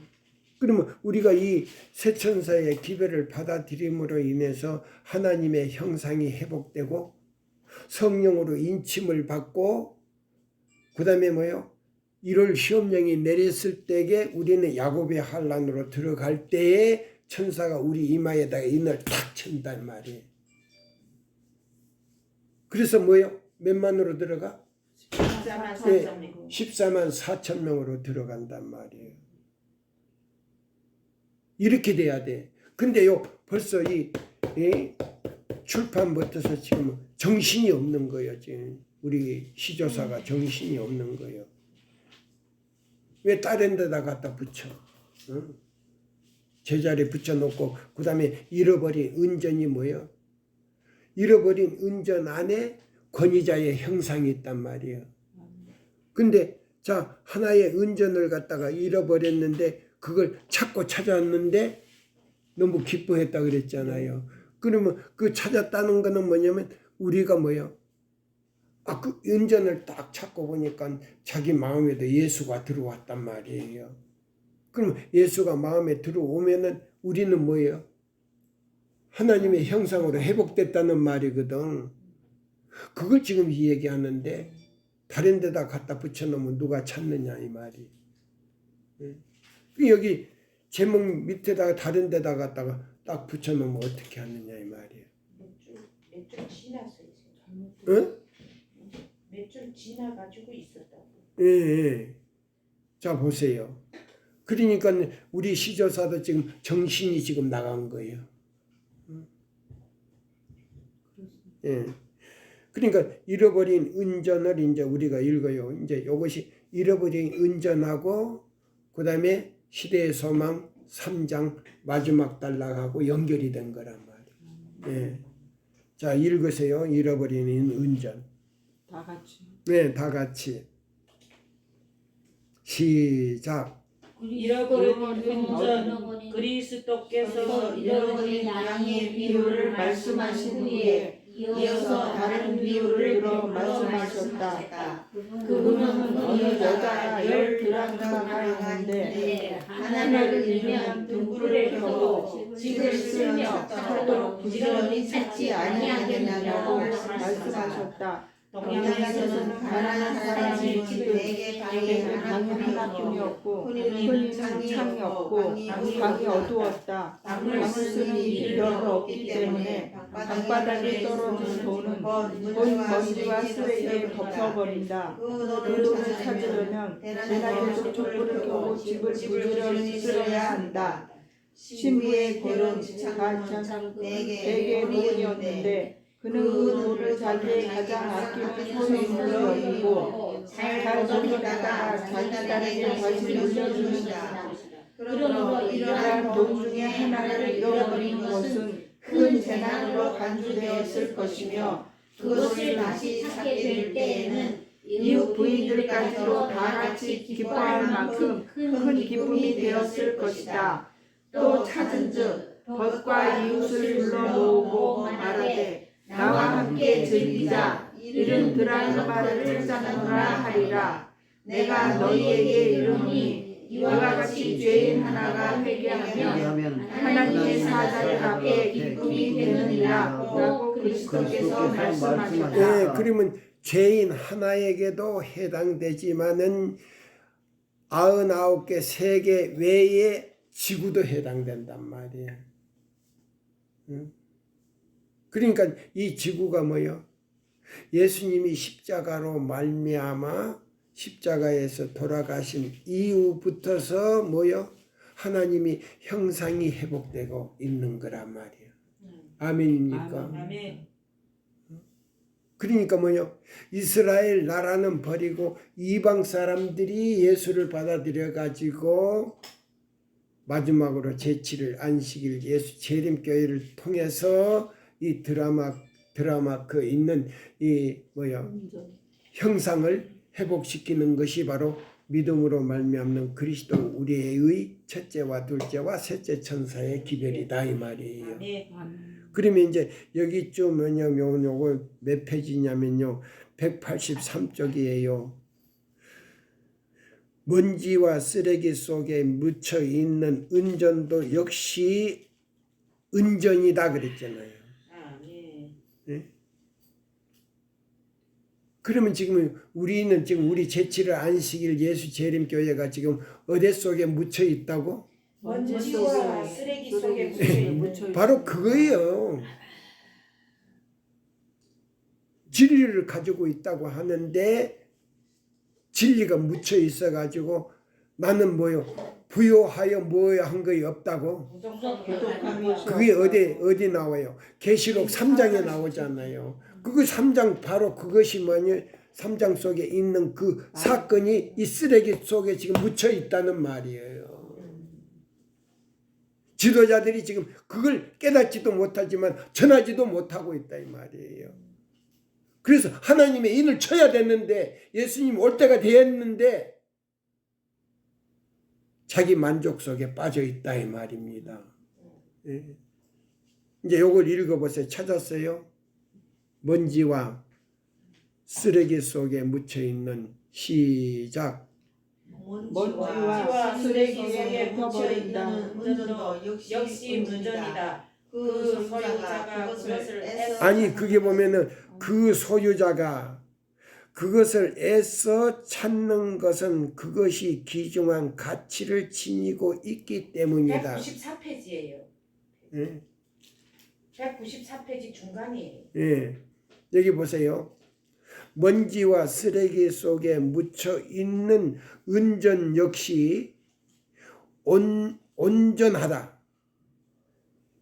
그러면 우리가 이 새천사의 기별을 받아들임으로 인해서 하나님의 형상이 회복되고 성령으로 인침을 받고 그 다음에 뭐요? 1월 시험령이 내렸을 때에 우리는 야곱의 환란으로 들어갈 때에 천사가 우리 이마에다가 인을 탁 친단 말이에요. 그래서 뭐요? 몇만으로 들어가? 14만 네, 4천 명. 14만 4천 명으로 들어간단 말이에요. 이렇게 돼야 돼. 근데요, 벌써 이 출판부터서 지금 정신이 없는 거예요. 지금 우리 시조사가 정신이 없는 거예요. 왜 다른 데다 갖다 붙여? 응? 제자리에 붙여놓고 그 다음에 잃어버린 은전이 뭐예요? 잃어버린 은전 안에 권위자의 형상이 있단 말이에요. 근데 자 하나의 은전을 갖다가 잃어버렸는데 그걸 찾고 찾았는데 너무 기뻐했다 그랬잖아요. 그러면 그 찾았다는 거는 뭐냐면 우리가 뭐예요? 그 은전을 딱 찾고 보니까 자기 마음에도 예수가 들어왔단 말이에요. 그럼 예수가 마음에 들어오면은 우리는 뭐예요? 하나님의 형상으로 회복됐다는 말이거든. 그걸 지금 이 얘기하는데 다른 데다 갖다 붙여놓으면 누가 찾느냐 이 말이. 여기 제목 밑에다가 다른 데다 갖다가 딱 붙여놓으면 어떻게 하느냐 이 말이에요. 몇 줄 지났어요. 응? 몇 줄 지나가지고 있었다고. 예. 자 보세요. 그러니까 우리 시조사도 지금 정신이 지금 나간 거예요. 예. 그러니까 잃어버린 은전을 이제 우리가 읽어요. 이제 이것이 잃어버린 은전하고 그 다음에 시대의 소망 3장 마지막 단락하고 연결이 된 거란 말이에요. 예. 자 읽으세요. 잃어버린 은전. 다 같이. 네, 다 같이 시작. 잃어버린 은전 그리스도께서 잃어버린 양의 비유를 말씀하신 후에 이어서 다른 비유를 들어 말씀하셨다. 그분은 어느 여자가 10드라크마가 있는데 하나를 잃으면 등불을 켜고 집을 쓸며 찾도록 부지런히 찾지 아니하겠느냐고 말씀하셨다. 동양에서는 가난한 사람이 집을 4개 방에 방이 하나뿐이 없고 흔히는 창이 없고 방이 어두웠다. 방을 쓰는 일이 별로 없기 때문에 방바닥에 떨어진 돈은 먼지와 쓰레기에 덮여버린다. 그 돈을 찾으려면 대낮에도 촛불을 켜고 집을 부지런히 쓸어야 한다. 신부의 골은 가장 4개의 돈이었는데 그는 그 돈을 자기의 가장 아끼는 소유물로 여기고 잘 돈에다가 자기 딸에게 다시 물려주는 그러므로 이러한 돈 중에 하나를 잃어버린 것은 큰 재난으로 간주되었을 것이며 그것을 다시 찾게 될 때에는 이웃 부인들까지도 다 같이 기뻐할 만큼 큰 기쁨이 되었을 것이다. 또 찾은즉 벗과 이웃을 불러 모으고 말하되 나와 함께 즐기자. 이른 드라크마를 찾자노라 하리라. 내가 너희에게 이르노니 이와 같이 죄인 하나가 회개하면 하나님의 사자들 앞에 기쁨이 되느니라 라고 그리스도께서 말씀하셨다. 예, 그러면 죄인 하나에게도 해당되지만은 99개 세계 외에 지구도 해당된단 말이에요. 응? 그러니까 이 지구가 뭐요? 예수님이 십자가로 말미암아 십자가에서 돌아가신 이후부터서 뭐요? 하나님이 형상이 회복되고 있는 거란 말이에요. 아멘입니까? 아멘. 그러니까 뭐요? 이스라엘 나라는 버리고 이방 사람들이 예수를 받아들여 가지고 마지막으로 제7일 안식일 예수 재림교회를 통해서 이 드라마 그 있는 이 뭐야 형상을 회복시키는 것이 바로 믿음으로 말미암는 그리스도 우리의 첫째와 둘째와 셋째 천사의 기별이다 이 말이에요. 그러면 이제 여기쯤 뭐냐면 요거 몇 페이지냐면요 183쪽이에요. 먼지와 쓰레기 속에 묻혀 있는 은전도 역시 은전이다 그랬잖아요. 네? 그러면 지금 우리는 지금 우리 제7일 안식일 예수 재림교회가 지금 어디 속에 묻혀 있다고? 먼지와 쓰레기 속에 묻혀 바로 그거예요. 진리를 가지고 있다고 하는데 진리가 묻혀 있어 가지고 나는 뭐요? 부요하여 뭐야 한 거이 없다고? 그게 어디 나와요? 계시록 3장에 나오잖아요. 그거 3장 바로 그것이 뭐냐? 3장 속에 있는 그 사건이 이 쓰레기 속에 지금 묻혀 있다는 말이에요. 지도자들이 지금 그걸 깨닫지도 못하지만 전하지도 못하고 있다 이 말이에요. 그래서 하나님의 인을 쳐야 됐는데 예수님 올 때가 되었는데 자기 만족 속에 빠져 있다 이 말입니다. 예. 이제 요걸 읽어보세요. 찾았어요? 먼지와 쓰레기 속에 묻혀 있는 시작. 먼지와 쓰레기 속에 묻혀있는 운전도 역시 운전이다. 그 소유자가 그것을 애써 아니 그게 보면은 그 소유자가 그것을 애써 찾는 것은 그것이 귀중한 가치를 지니고 있기 때문이다. 194페이지예요. 예? 194페이지 중간이에요. 예. 여기 보세요. 먼지와 쓰레기 속에 묻혀 있는 은전 역시 온전하다.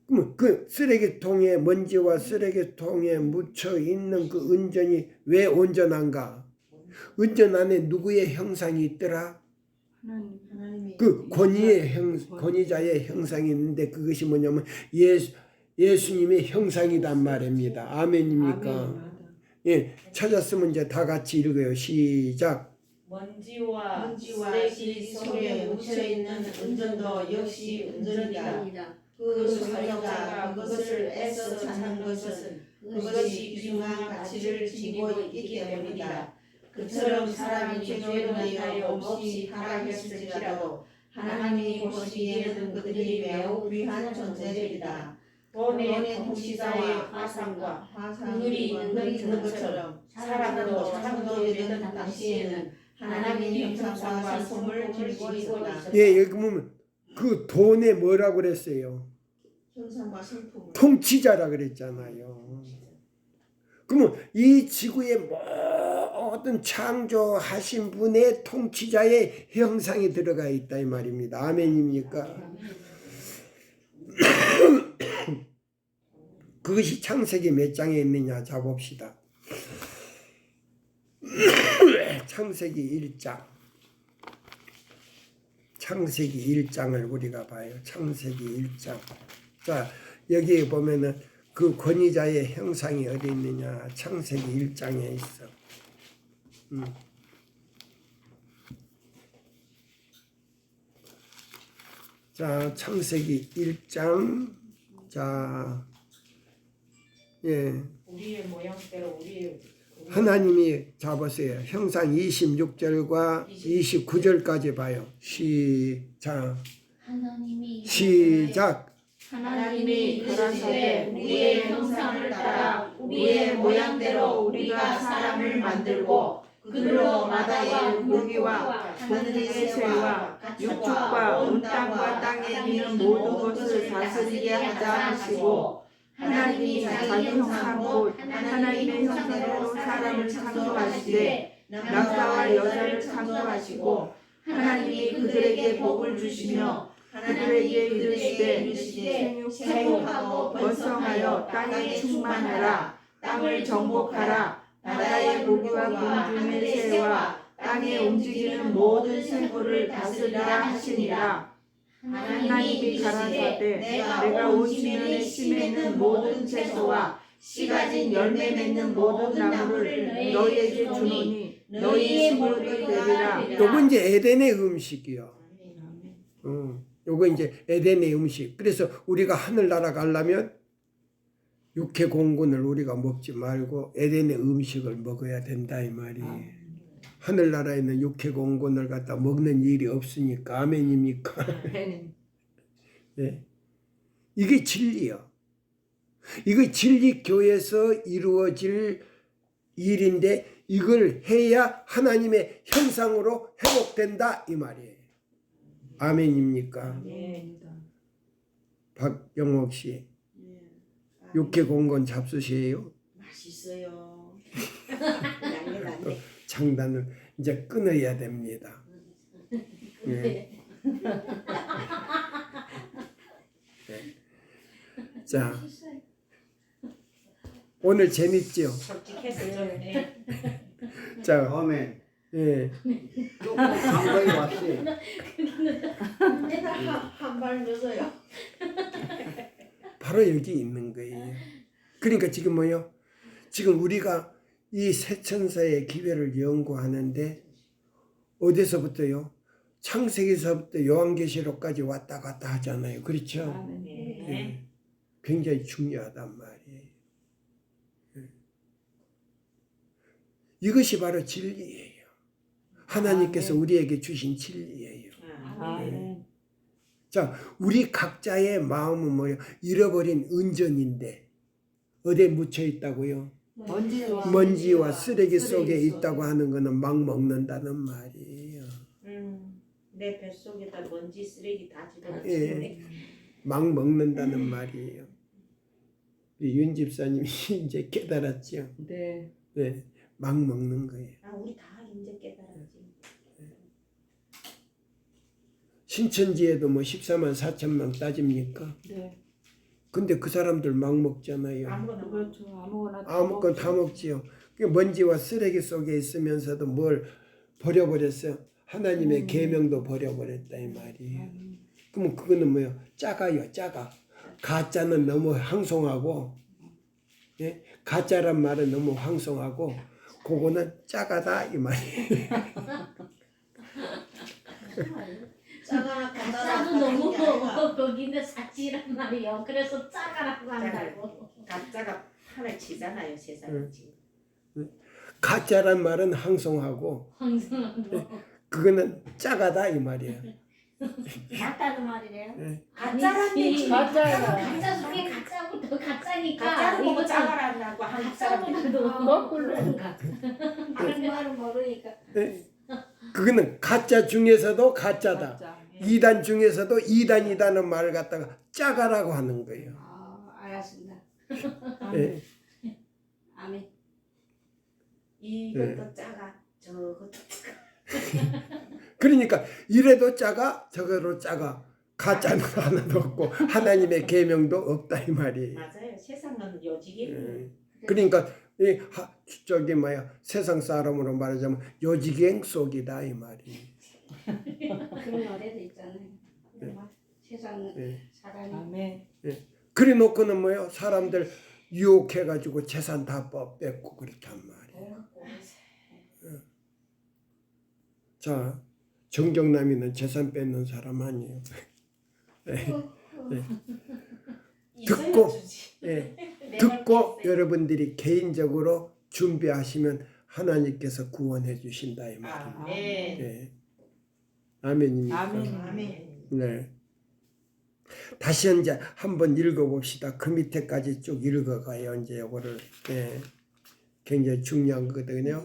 그럼 그 쓰레기통에 먼지와 쓰레기통에 묻혀 있는 그 은전이 왜 온전한가? 은전 안에 누구의 형상이 있더라? 하나님이 그 권위자의 형상이 있는데 그것이 뭐냐면 예수님의 형상이란 말입니다. 아멘입니까? 예, 찾았으면 이제 다 같이 읽어요. 시작. 먼지와 쓰레기 속에 묻혀있는 운전도 역시 운전이다. 그 소유자가 그것을 애써 찾는 것은 그것이 귀중한 가치를 지니고 있기 때문이다. 그처럼 사람이 죄로 인하여 없이 타락했을지라도 하나님이 보시기에는 그들이 매우 귀한 존재들이다. 돈의 통치자의 화상과 그늘이 있는 것처럼 사람도 창조되던 당시에는 하나님의 형상과 손을 들고 있었다. 예, 여기 보면 그 돈에 뭐라고 그랬어요? 형상과 성품. 통치자라 그랬잖아요. 그러면 이 지구의 모든 창조하신 분의 통치자의 형상이 들어가 있다 이 말입니다. 아멘입니까? 그것이 창세기 몇 장에 있느냐 자 봅시다. 창세기 1장. 창세기 1장을 우리가 봐요. 창세기 1장. 자, 여기 보면은 그 권위자의 형상이 어디 있느냐? 창세기 1장에 있어. 자, 창세기 1장. 자, 예. 우리의 모양대로 하나님이 잡으세요. 형상 26절과 29절까지 봐요. 시작. 시작. 하나님이 가라사대 우리의 형상을 따라 우리의 모양대로 우리가 사람을 만들고 그들로 마다의 물고기와 하늘의 새와 육축과 온 땅과 땅에 있는 모든 것을 다스리게 하자 하시고 하나님이 자기 형상 곧 하나님의 형상으로 사람을 창조하시되 남자와 여자를 창조하시고 하나님이 그들에게 복을 주시며 그들에게 이르시되 생육하고 번성하여 땅에 충만하라 땅을 정복하라 바다의 고기와 공중의 새와 땅에 움직이는 모든 생물을 다스리라 하시니라. 하나님이 가라사대 내가 온 지면에 씨 맺는 모든 채소와 씨 가진 열매 맺는 모든 나무를 너희에게 주노니 너희 식물이 되리라. 요거 이제 에덴의 음식이요. 요거 이제 에덴의 음식. 그래서 우리가 하늘나라 가려면 육해 공군을 우리가 먹지 말고 에덴의 음식을 먹어야 된다 이 말이에요. 하늘나라에 있는 육해 공군을 갖다 먹는 일이 없으니까. 아멘입니까? 네. 이게 진리요. 이거 진리 교회에서 이루어질 일인데 이걸 해야 하나님의 형상으로 회복된다 이 말이에요. 아멘입니까? 예. 박영옥 씨, 육해 공군 잡수시에요? 맛있어요. 장단을 이제 끊어야 됩니다. 예. 자, 오늘 재밌죠? 솔직해서 좀 네. 자, 아멘. 예, 조금 감각이 왔어요. 한발 넣어요. 바로 여기 있는 거예요. 그러니까 지금 뭐요? 지금 우리가 이 세천사의 기별을 연구하는데 어디서부터요? 창세기서부터 요한계시록까지 왔다 갔다 하잖아요. 그렇죠? 아멘. 네. 예. 굉장히 중요하단 말이에요. 예. 이것이 바로 진리예요. 하나님께서 우리에게 주신 진리예요. 아멘. 자, 우리 각자의 마음은 뭐예요? 잃어버린 은전인데 어디에 묻혀 있다고요? 먼지와 쓰레기 속에 있다고 하는 것은 막 먹는다는 말이에요. 내 뱃속에다 먼지 쓰레기 다 집어넣고 예. 막 먹는다는 말이에요. 우리 윤 집사님이 이제 깨달았죠. 네. 네, 막 먹는 거예요. 아 우리 다 이제 깨달았지. 신천지에도 뭐 14만 4천 명 따집니까? 네. 근데 그 사람들 막 먹잖아요. 아무거나 그렇죠. 아무거나 다 아무건 다 먹지요. 그 먼지와 쓰레기 속에 있으면서도 뭘 버려버렸어요. 하나님의 계명도 버려버렸다 이 말이에요. 그러면 그거는 뭐예요? 작아요, 작아. 가짜는 너무 황송하고, 예? 가짜란 말은 너무 황송하고, 그거는 작아다 이 말이에요. 가짜도 너무 거기는 사치란 말이요. 그래서 짜가라고 한다고. 가짜가 판을 치잖아요 세상에 지금. 가짜란 말은 황송하고, 황성한 거. 그거는 작아다 이 말이에요. 맞다는 말이래요. 예. 가짜란 얘기. 가짜야. 가짜 속에 가짜고 더 가짜니까. 가짜를 보고 이거는 짜가라고 한국 사람들이. 가짜보다도 거꾸로. 다른 말을 모르니까. 예. 그거는 가짜 중에서도 가짜다. 가짜. 이단 중에서도 이단이다는 말을 갖다가 짜가라고 하는 거예요. 알았습니다. 예. 아멘. 이것도 짜가 저것도 짜가. 그러니까 이래도 작아 저거로 작아 가짜는 하나도 없고 하나님의 계명도 없다 이 말이에요. 맞아요. 세상은 요지게. 예. 그러니까 이 저기 뭐야 세상 사람으로 말하자면 요지갱 속이다 이 말이에요. 그런 노래도 있잖아요. 세상 예. 사람이. 아멘. 그래 놓고는 뭐요 사람들 유혹해가지고 재산 다 뺏고 그렇단 말이에요. 자 정경남이는 재산 뺏는 사람 아니에요. 듣고 예. 듣고 여러분들이 개인적으로 준비하시면 하나님께서 구원해 주신다 이 말이에요. 네. 예. 아멘입니까? 아멘. 아멘. 네. 다시 이제 한번 읽어봅시다. 그 밑에까지 쭉 읽어가요. 이제 이거를 예. 굉장히 중요한 거거든요.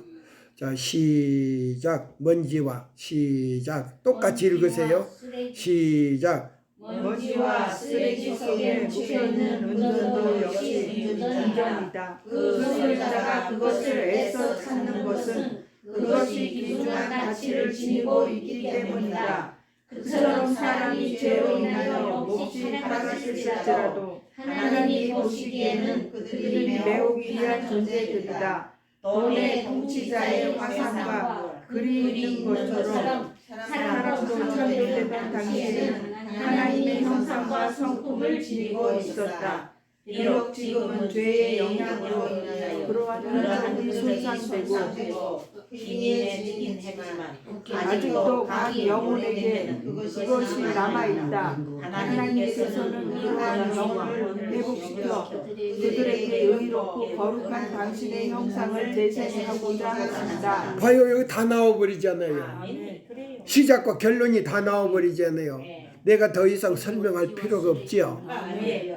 자 시작 먼지와 시작 똑같이 읽으세요. 시작 먼지와 쓰레기 속에 묻혀있는 은전도 역시 은전이다. 그것을 자가 그것을 애써 찾는 것은 그것이 귀중한 가치를 지니고 있기 때문이다. 그처럼 사람이 죄로 인하여 몹시 타락했을지라도 하나님이 보시기에는 그들이 매우 귀한 존재들이다. 돈의 통치자의 화상과 글이 있는 것처럼 사람으로 창조되던 당시에는 하나님의 형상과 성품을 지니고 있었다. 비록 지금은 죄의 영향으로 인하여 그러한 흔적이 손상되고 희미해지긴 했지만 아직도 각 영혼에게 그것이 남아있다. 하나님께서는 그러한 영혼을 회복시켜 그들에게 의롭고 거룩한 당신의 형상을 재생하고자 하신다. 봐요 여기 다 나와버리잖아요. 아멘. 그래요. 시작과 결론이 다 나와버리잖아요. 네. 내가 더 이상 설명할 필요가 없지요. 아멘.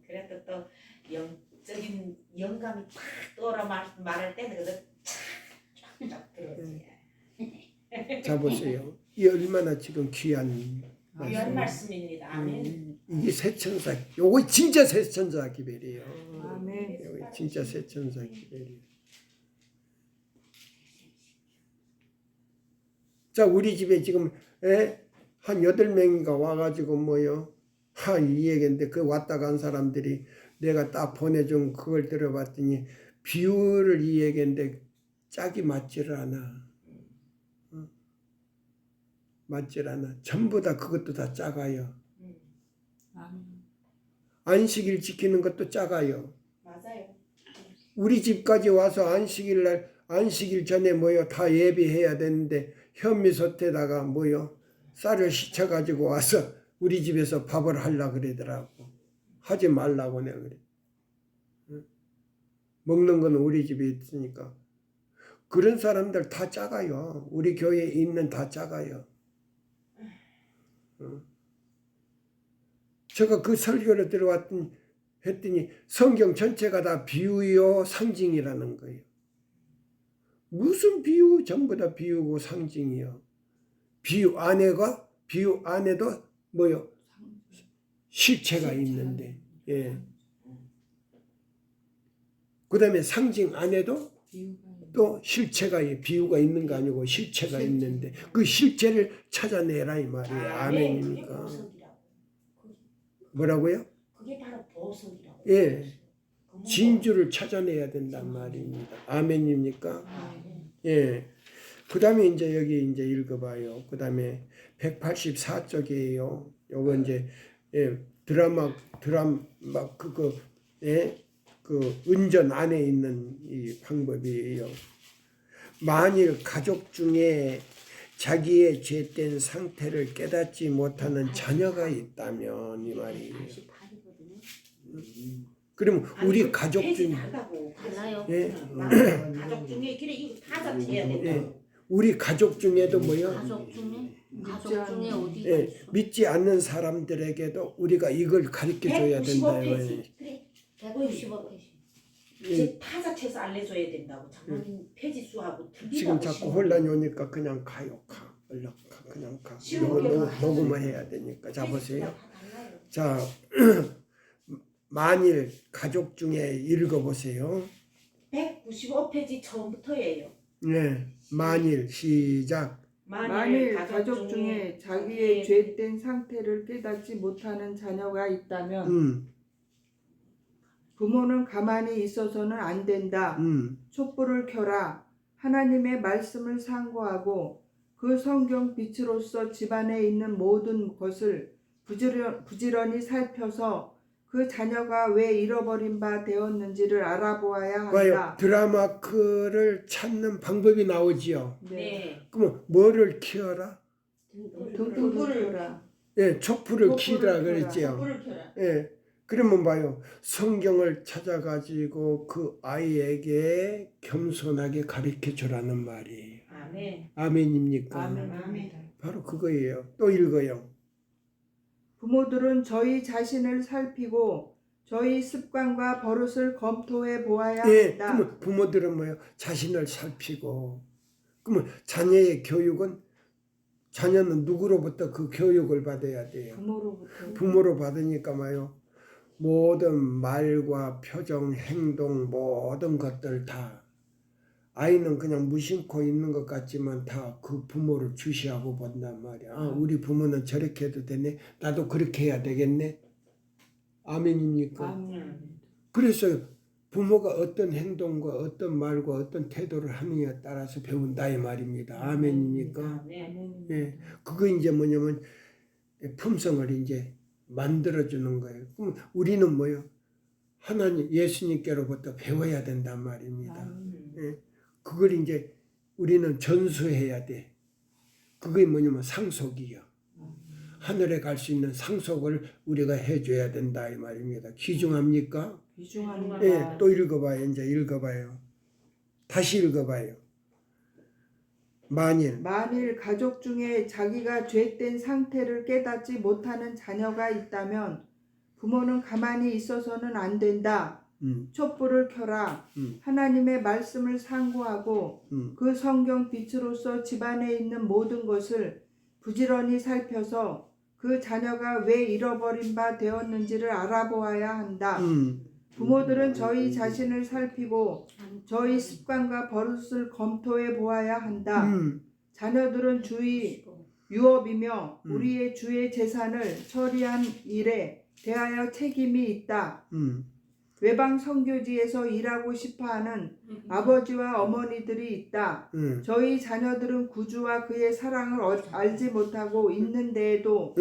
그래도 또 영적인 영감이 탁 떠오르 말할 때는 그래도 쫙쫙 들어오지. 자 보세요. 이 얼마나 지금 귀한 귀한 말씀. 말씀입니다. 아멘. 이게 새천사. 요거 진짜 새천사 기별이에요. 아멘. 요거 진짜 새천사 기별이에요. 자 우리 집에 지금 한 8명인가 와가지고 뭐요? 이 얘기인데 그 왔다 간 사람들이 내가 딱 보내준 그걸 들어봤더니 비유를 이 얘기인데 짝이 맞지를 않아. 맞질 않아. 전부 다 그것도 다 작아요. 아멘. 안식일 지키는 것도 작아요. 맞아요. 우리 집까지 와서 안식일 전에 뭐요? 다 예비해야 되는데 현미솥에다가 뭐요? 쌀을 씻어가지고 와서 우리 집에서 밥을 하려고 그러더라고. 하지 말라고 내가 그래. 먹는 건 우리 집에 있으니까. 그런 사람들 다 작아요. 우리 교회에 있는 다 작아요. 제가 그 설교를 했더니 성경 전체가 다 비유요 상징이라는 거예요. 무슨 비유? 전부 다 비유고 상징이요. 비유 안에도 뭐요? 실체가 있는데, 예. 그 다음에 상징 안에도 또 비유가 있는 거 아니고 실체가 있는데 그 실체를 찾아내라 이 말이에요. 그게 아멘입니까? 보석이라고. 뭐라고요? 그게 바로 보석이라고. 예. 그 진주를 찾아내야 된단 말입니다. 아멘입니까? 아멘. 예. 그 다음에 이제 여기 이제 읽어봐요. 그 다음에 184쪽이에요. 요거 이제, 예, 드라마, 그 은전 안에 있는 이 방법이에요. 만일 가족 중에 자기의 죄된 상태를 깨닫지 못하는 자녀가 있다면 이 말이에요. 그럼 우리 가족 중에 달라요. 예. 가족 중에 그래 이거 다 잡혀야 된다. 예. 우리 가족 중에도 뭐요? 가족 중에 어디가 예. 있어? 믿지 않는 사람들에게도 우리가 이걸 가르쳐 줘야 된다. 195페이지. 그래. 195페이지. 이제 타자체에서 알려줘야 된다고. 장모님 페이지 수하고 틀리다고. 지금 자꾸 혼란이 오니까 그냥 가요. 얼른 가. 그냥 가. 이거 녹음을 해야 되니까. 자 보세요. 자 만일 가족 중에 읽어보세요. 195페이지 처음부터예요. 네. 만일 시작. 만일 가족 중에 자기의 죄된 상태를 깨닫지 못하는 자녀가 있다면 부모는 가만히 있어서는 안 된다. 촛불을 켜라. 하나님의 말씀을 상고하고 그 성경 빛으로서 집안에 있는 모든 것을 부지런히 살펴서 그 자녀가 왜 잃어버린 바 되었는지를 알아보아야 한다. 봐요. 드라마크를 찾는 방법이 나오지요. 네. 그럼 뭐를 키워라? 등불을 켜라. 예, 촛불을 키라 켜라. 그랬지요. 촛불을 켜라. 예. 그러면 봐요. 성경을 찾아가지고 그 아이에게 겸손하게 가르쳐 주라는 말이에요. 아멘. 아멘입니까? 아멘. 바로 그거예요. 또 읽어요. 부모들은 저희 자신을 살피고 저희 습관과 버릇을 검토해 보아야 예, 한다. 그러면 부모들은 뭐예요? 자신을 살피고. 그러면 자녀의 교육은 자녀는 누구로부터 그 교육을 받아야 돼요? 부모로부터. 부모로 받으니까 뭐예요? 모든 말과 표정, 행동, 모든 것들 다 아이는 그냥 무심코 있는 것 같지만 다 그 부모를 주시하고 본단 말이야. 아, 우리 부모는 저렇게 해도 되네. 나도 그렇게 해야 되겠네. 아멘입니까? 아멘. 그래서 부모가 어떤 행동과 어떤 말과 어떤 태도를 하느냐에 따라서 배운다 이 말입니다. 아멘입니까? 아멘. 예, 그거 이제 뭐냐면 품성을 이제 만들어주는 거예요. 그럼 우리는 뭐요? 하나님 예수님께로부터 배워야 된단 말입니다. 예, 그걸 이제 우리는 전수해야 돼. 그게 뭐냐면 상속이요. 하늘에 갈 수 있는 상속을 우리가 해줘야 된다 이 말입니다. 귀중합니까? 귀중합니다. 예, 또 읽어봐요. 이제 읽어봐요. 다시 읽어봐요. 만일 가족 중에 자기가 죄된 상태를 깨닫지 못하는 자녀가 있다면 부모는 가만히 있어서는 안 된다. 촛불을 켜라. 하나님의 말씀을 상고하고 그 성경 빛으로서 집안에 있는 모든 것을 부지런히 살펴서 그 자녀가 왜 잃어버린 바 되었는지를 알아보아야 한다. 부모들은 저희 자신을 살피고 저희 습관과 버릇을 검토해 보아야 한다. 자녀들은 유업이며 우리의 주의 재산을 처리한 일에 대하여 책임이 있다. 외방 선교지에서 일하고 싶어하는 아버지와 어머니들이 있다. 저희 자녀들은 구주와 그의 사랑을 알지 못하고 있는 데에도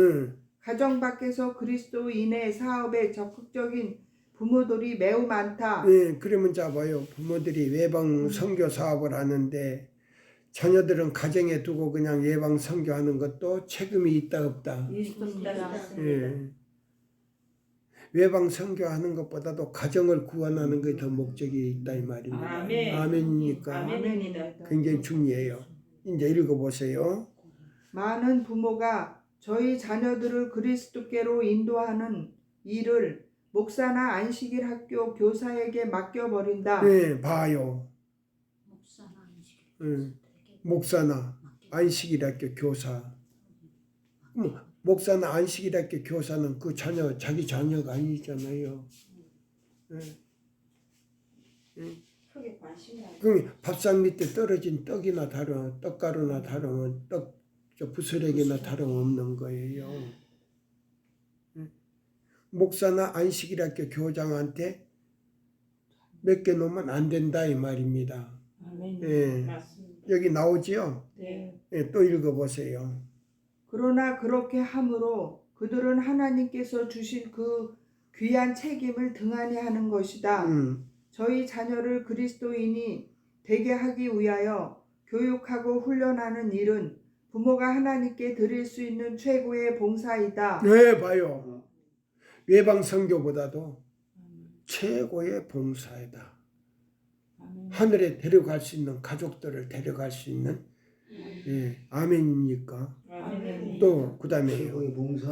가정 밖에서 그리스도인의 사업에 적극적인 부모들이 매우 많다. 그러면 잡아요. 부모들이 외방 선교 사업을 하는데 자녀들은 가정에 두고 그냥 외방 선교하는 것도 책임이 있다 없다. 있습니다. 예. 외방 선교하는 것보다도 가정을 구원하는 게 더 목적이 있다 이 말입니다. 아멘. 아멘이니까 아멘입니다. 굉장히 중요해요. 이제 읽어보세요. 많은 부모가 저희 자녀들을 그리스도께로 인도하는 일을 목사나 안식일 학교 교사에게 맡겨버린다. 네, 봐요. 목사나 안식일 목사나 안식일학교 교사. 목사나 안식일학교 교사는 그 자녀 자기 자녀가 아니잖아요. 크게 관심이 안 그 밥상 밑에 떨어진 떡이나 떡가루나 다르면 저 부스러기나 다름없는 거예요. 목사나 안식일학교 교장한테 몇 개 놓으면 안 된다 이 말입니다. 아멘. 예. 맞습니다. 여기 나오지요? 네. 예, 또 읽어보세요. 그러나 그렇게 함으로 그들은 하나님께서 주신 그 귀한 책임을 등한히 하는 것이다. 저희 자녀를 그리스도인이 되게 하기 위하여 교육하고 훈련하는 일은 부모가 하나님께 드릴 수 있는 최고의 봉사이다. 네, 봐요. 외방 선교보다도 최고의 봉사이다. 하늘에 데려갈 수 있는 가족들을 데려갈 수 있는 아멘입니까? 아멘. 또 그다음에 거기 봉사.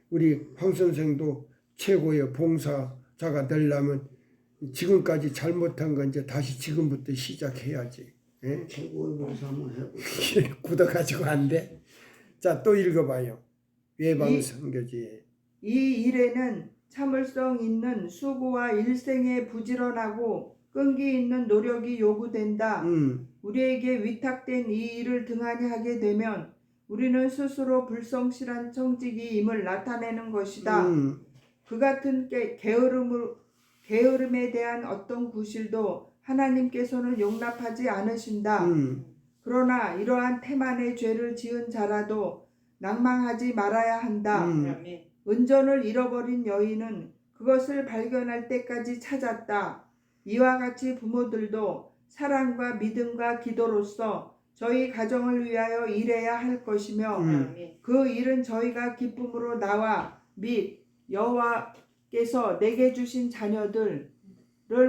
우리 황 선생도 최고의 봉사자가 되려면 지금까지 잘못한 건 이제 다시 지금부터 시작해야지. 예? 최고의 봉사 한번 해보고. 굳어가지고 안 돼. 자, 또 읽어봐요. 외방 선교지. 이 일에는 참을성 있는 수고와 일생에 부지런하고 끈기 있는 노력이 요구된다. 우리에게 위탁된 이 일을 등한히 하게 되면 우리는 스스로 불성실한 청지기임을 나타내는 것이다. 그 같은 게으름에 대한 어떤 구실도 하나님께서는 용납하지 않으신다. 그러나 이러한 태만의 죄를 지은 자라도 낭망하지 말아야 한다. 아멘. 은전을 잃어버린 여인은 그것을 발견할 때까지 찾았다. 이와 같이 부모들도 사랑과 믿음과 기도로서 저희 가정을 위하여 일해야 할 것이며 아멘. 그 일은 저희가 기쁨으로 나와 및 여호와께서 내게 주신 자녀들을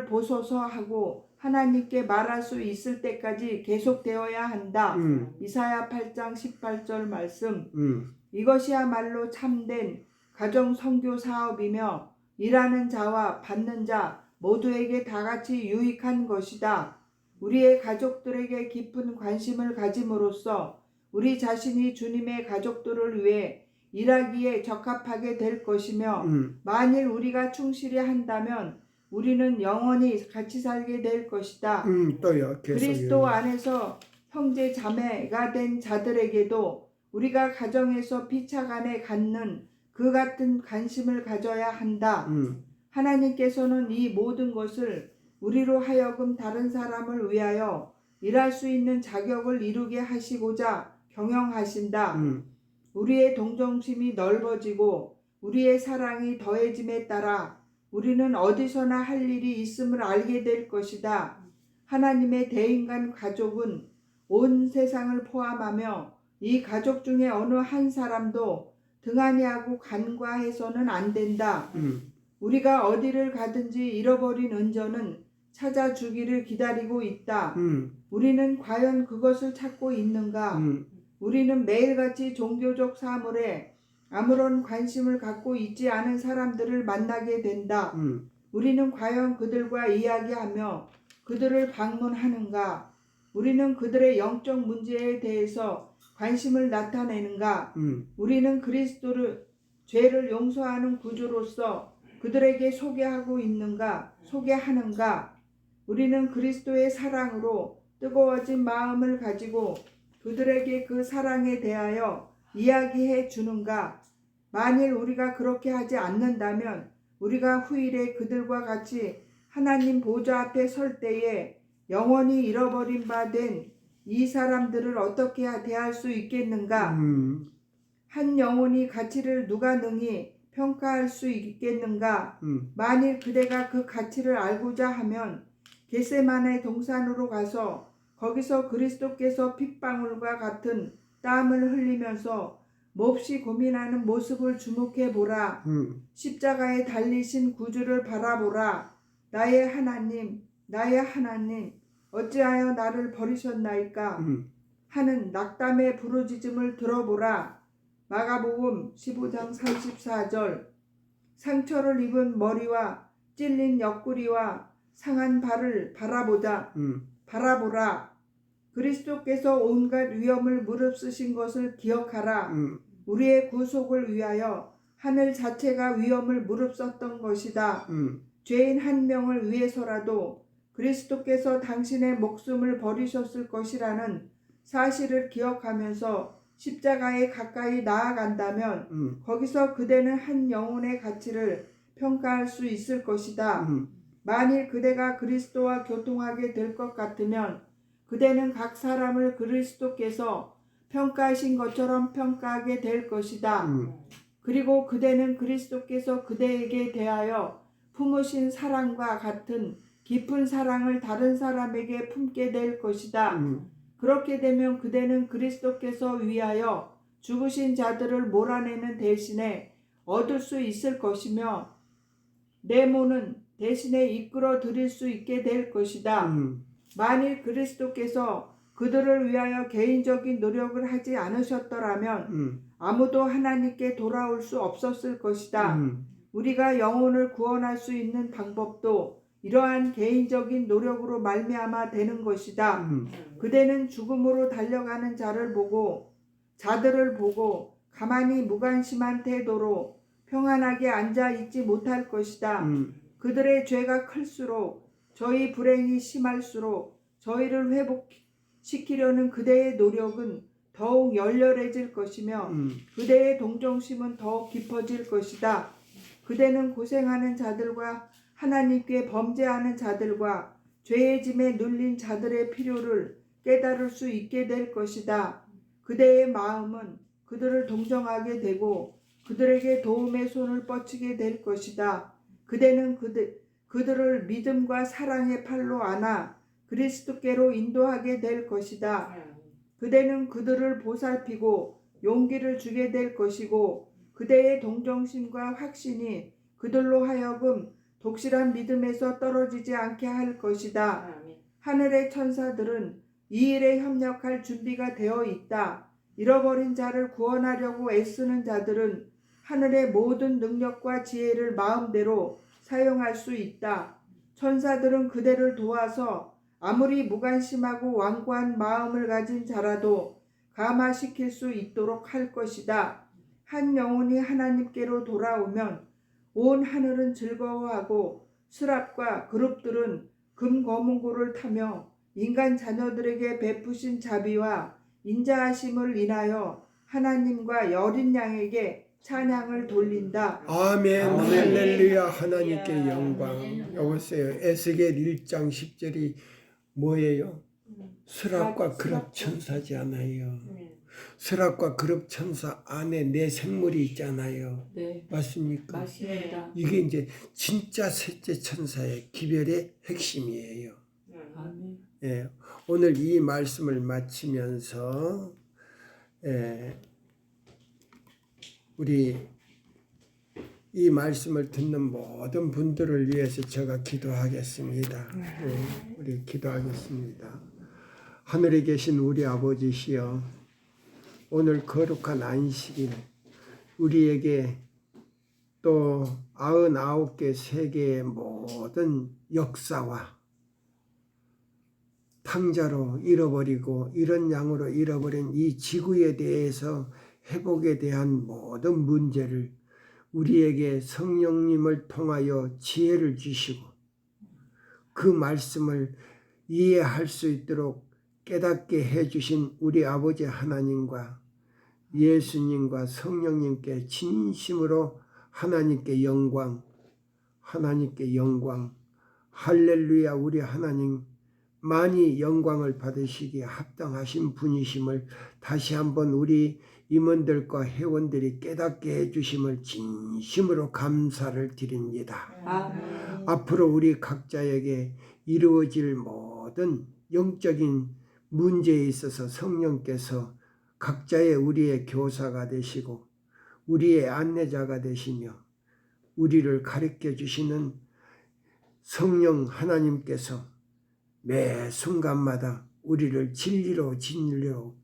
보소서 하고 하나님께 말할 수 있을 때까지 계속되어야 한다. 이사야 8장 18절 말씀. 이것이야말로 참된 가정 선교 사업이며 일하는 자와 받는 자 모두에게 다 같이 유익한 것이다. 우리의 가족들에게 깊은 관심을 가짐으로써 우리 자신이 주님의 가족들을 위해 일하기에 적합하게 될 것이며 만일 우리가 충실히 한다면 우리는 영원히 같이 살게 될 것이다. 또요. 계속요. 그리스도 안에서 형제 자매가 된 자들에게도 우리가 가정에서 피차간에 갖는 그 같은 관심을 가져야 한다. 하나님께서는 이 모든 것을 우리로 하여금 다른 사람을 위하여 일할 수 있는 자격을 이루게 하시고자 경영하신다. 우리의 동정심이 넓어지고 우리의 사랑이 더해짐에 따라 우리는 어디서나 할 일이 있음을 알게 될 것이다. 하나님의 대인간 가족은 온 세상을 포함하며 이 가족 중에 어느 한 사람도 등한히 하고 간과해서는 안 된다. 우리가 어디를 가든지 잃어버린 은전은 찾아주기를 기다리고 있다. 우리는 과연 그것을 찾고 있는가? 우리는 매일같이 종교적 사물에 아무런 관심을 갖고 있지 않은 사람들을 만나게 된다. 우리는 과연 그들과 이야기하며 그들을 방문하는가? 우리는 그들의 영적 문제에 대해서 관심을 나타내는가? 우리는 그리스도를 죄를 용서하는 구주로서 그들에게 소개하는가? 우리는 그리스도의 사랑으로 뜨거워진 마음을 가지고 그들에게 그 사랑에 대하여 이야기해 주는가? 만일 우리가 그렇게 하지 않는다면 우리가 후일에 그들과 같이 하나님 보좌 앞에 설 때에 영원히 잃어버린 바 된 이 사람들을 어떻게 대할 수 있겠는가? 한 영혼이 가치를 누가 능히 평가할 수 있겠는가? 만일 그대가 그 가치를 알고자 하면 겟세마네 동산으로 가서 거기서 그리스도께서 핏방울과 같은 땀을 흘리면서 몹시 고민하는 모습을 주목해 보라. 십자가에 달리신 구주를 바라보라. 나의 하나님, 나의 하나님, 어찌하여 나를 버리셨나이까? 하는 낙담의 부르짖음을 들어보라. 마가복음 15장 34절. 상처를 입은 머리와 찔린 옆구리와 상한 발을 바라보라. 그리스도께서 온갖 위험을 무릅쓰신 것을 기억하라. 우리의 구속을 위하여 하늘 자체가 위험을 무릅썼던 것이다. 죄인 한 명을 위해서라도 그리스도께서 당신의 목숨을 버리셨을 것이라는 사실을 기억하면서 십자가에 가까이 나아간다면 거기서 그대는 한 영혼의 가치를 평가할 수 있을 것이다. 만일 그대가 그리스도와 교통하게 될 것 같으면 그대는 각 사람을 그리스도께서 평가하신 것처럼 평가하게 될 것이다. 그리고 그대는 그리스도께서 그대에게 대하여 품으신 사랑과 같은 깊은 사랑을 다른 사람에게 품게 될 것이다. 그렇게 되면 그대는 그리스도께서 위하여 죽으신 자들을 몰아내는 대신에 얻을 수 있을 것이며 네모는 대신에 이끌어 드릴 수 있게 될 것이다. 만일 그리스도께서 그들을 위하여 개인적인 노력을 하지 않으셨더라면 아무도 하나님께 돌아올 수 없었을 것이다. 우리가 영혼을 구원할 수 있는 방법도 이러한 개인적인 노력으로 말미암아 되는 것이다. 그대는 죽음으로 달려가는 자들을 보고 가만히 무관심한 태도로 평안하게 앉아 있지 못할 것이다. 그들의 죄가 클수록 저희 불행이 심할수록 저희를 회복시키려는 그대의 노력은 더욱 열렬해질 것이며 그대의 동정심은 더욱 깊어질 것이다. 그대는 고생하는 자들과 하나님께 범죄하는 자들과 죄의 짐에 눌린 자들의 필요를 깨달을 수 있게 될 것이다. 그대의 마음은 그들을 동정하게 되고 그들에게 도움의 손을 뻗치게 될 것이다. 그대는 그들을 믿음과 사랑의 팔로 안아 그리스도께로 인도하게 될 것이다. 그대는 그들을 보살피고 용기를 주게 될 것이고 그대의 동정심과 확신이 그들로 하여금 독실한 믿음에서 떨어지지 않게 할 것이다. 하늘의 천사들은 이 일에 협력할 준비가 되어 있다. 잃어버린 자를 구원하려고 애쓰는 자들은 하늘의 모든 능력과 지혜를 마음대로 사용할 수 있다. 천사들은 그대를 도와서 아무리 무관심하고 완고한 마음을 가진 자라도 감화시킬 수 있도록 할 것이다. 한 영혼이 하나님께로 돌아오면 온 하늘은 즐거워하고 스랍과 그룹들은 금거문고를 타며 인간 자녀들에게 베푸신 자비와 인자하심을 인하여 하나님과 여린 양에게 찬양을 돌린다. 아멘. 아멘. 할렐루야. 하나님께 영광. 여보세요. 에스겔 1장 10절이 뭐예요? 스랍과 그룹 천사지 않아요. 스랍과 그룹 천사 안에 내 생물이 있잖아요. 네. 맞습니까? 맞습니다. 이게 이제 진짜 셋째 천사의 기별의 핵심이에요. 아멘. 예, 오늘 이 말씀을 마치면서 우리 이 말씀을 듣는 모든 분들을 위해서 제가 기도하겠습니다. 우리 기도하겠습니다. 하늘에 계신 우리 아버지시여, 오늘 거룩한 안식일 우리에게 또 99개 세계의 모든 역사와 탕자로 잃어버리고 이런 양으로 잃어버린 이 지구에 대해서 회복에 대한 모든 문제를 우리에게 성령님을 통하여 지혜를 주시고 그 말씀을 이해할 수 있도록 깨닫게 해주신 우리 아버지 하나님과 예수님과 성령님께 진심으로 하나님께 영광, 하나님께 영광, 할렐루야. 우리 하나님 많이 영광을 받으시기에 합당하신 분이심을 다시 한번 우리 임원들과 회원들이 깨닫게 해주심을 진심으로 감사를 드립니다. 아멘. 앞으로 우리 각자에게 이루어질 모든 영적인 문제에 있어서 성령께서 각자의 우리의 교사가 되시고 우리의 안내자가 되시며 우리를 가르쳐 주시는 성령 하나님께서 매 순간마다 우리를 진리로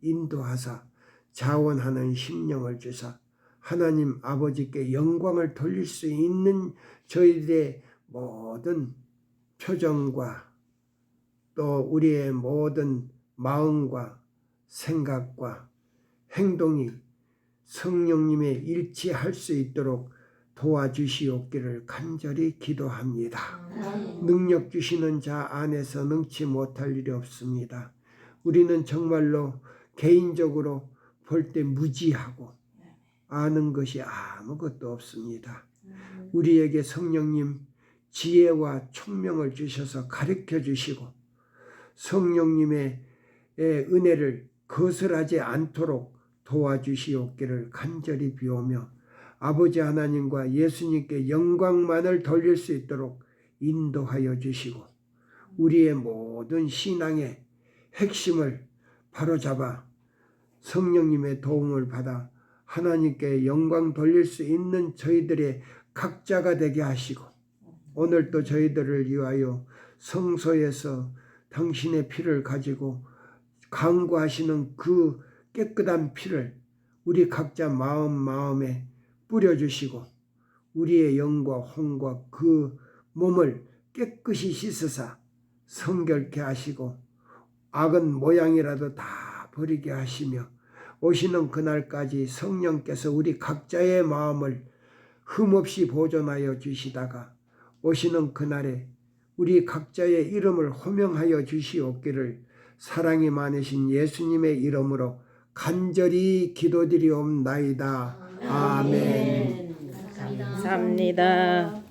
인도하사 자원하는 심령을 주사 하나님 아버지께 영광을 돌릴 수 있는 저희들의 모든 표정과 또 우리의 모든 마음과 생각과 행동이 성령님의 일치할 수 있도록 도와주시옵기를 간절히 기도합니다. 능력 주시는 자 안에서 능치 못할 일이 없습니다. 우리는 정말로 개인적으로 볼 때 무지하고 아는 것이 아무것도 없습니다. 우리에게 성령님 지혜와 총명을 주셔서 가르쳐 주시고 성령님의 은혜를 거스르지 않도록 도와주시옵기를 간절히 비오며 아버지 하나님과 예수님께 영광만을 돌릴 수 있도록 인도하여 주시고 우리의 모든 신앙의 핵심을 바로잡아 성령님의 도움을 받아 하나님께 영광 돌릴 수 있는 저희들의 각자가 되게 하시고 오늘도 저희들을 위하여 성소에서 당신의 피를 가지고 강구하시는 그 깨끗한 피를 우리 각자 마음에 뿌려주시고 우리의 영과 혼과 그 몸을 깨끗이 씻으사 성결케 하시고 악은 모양이라도 다 버리게 하시며 오시는 그날까지 성령께서 우리 각자의 마음을 흠없이 보존하여 주시다가 오시는 그날에 우리 각자의 이름을 호명하여 주시옵기를 사랑이 많으신 예수님의 이름으로 간절히 기도드리옵나이다. 아멘. 감사합니다. 감사합니다.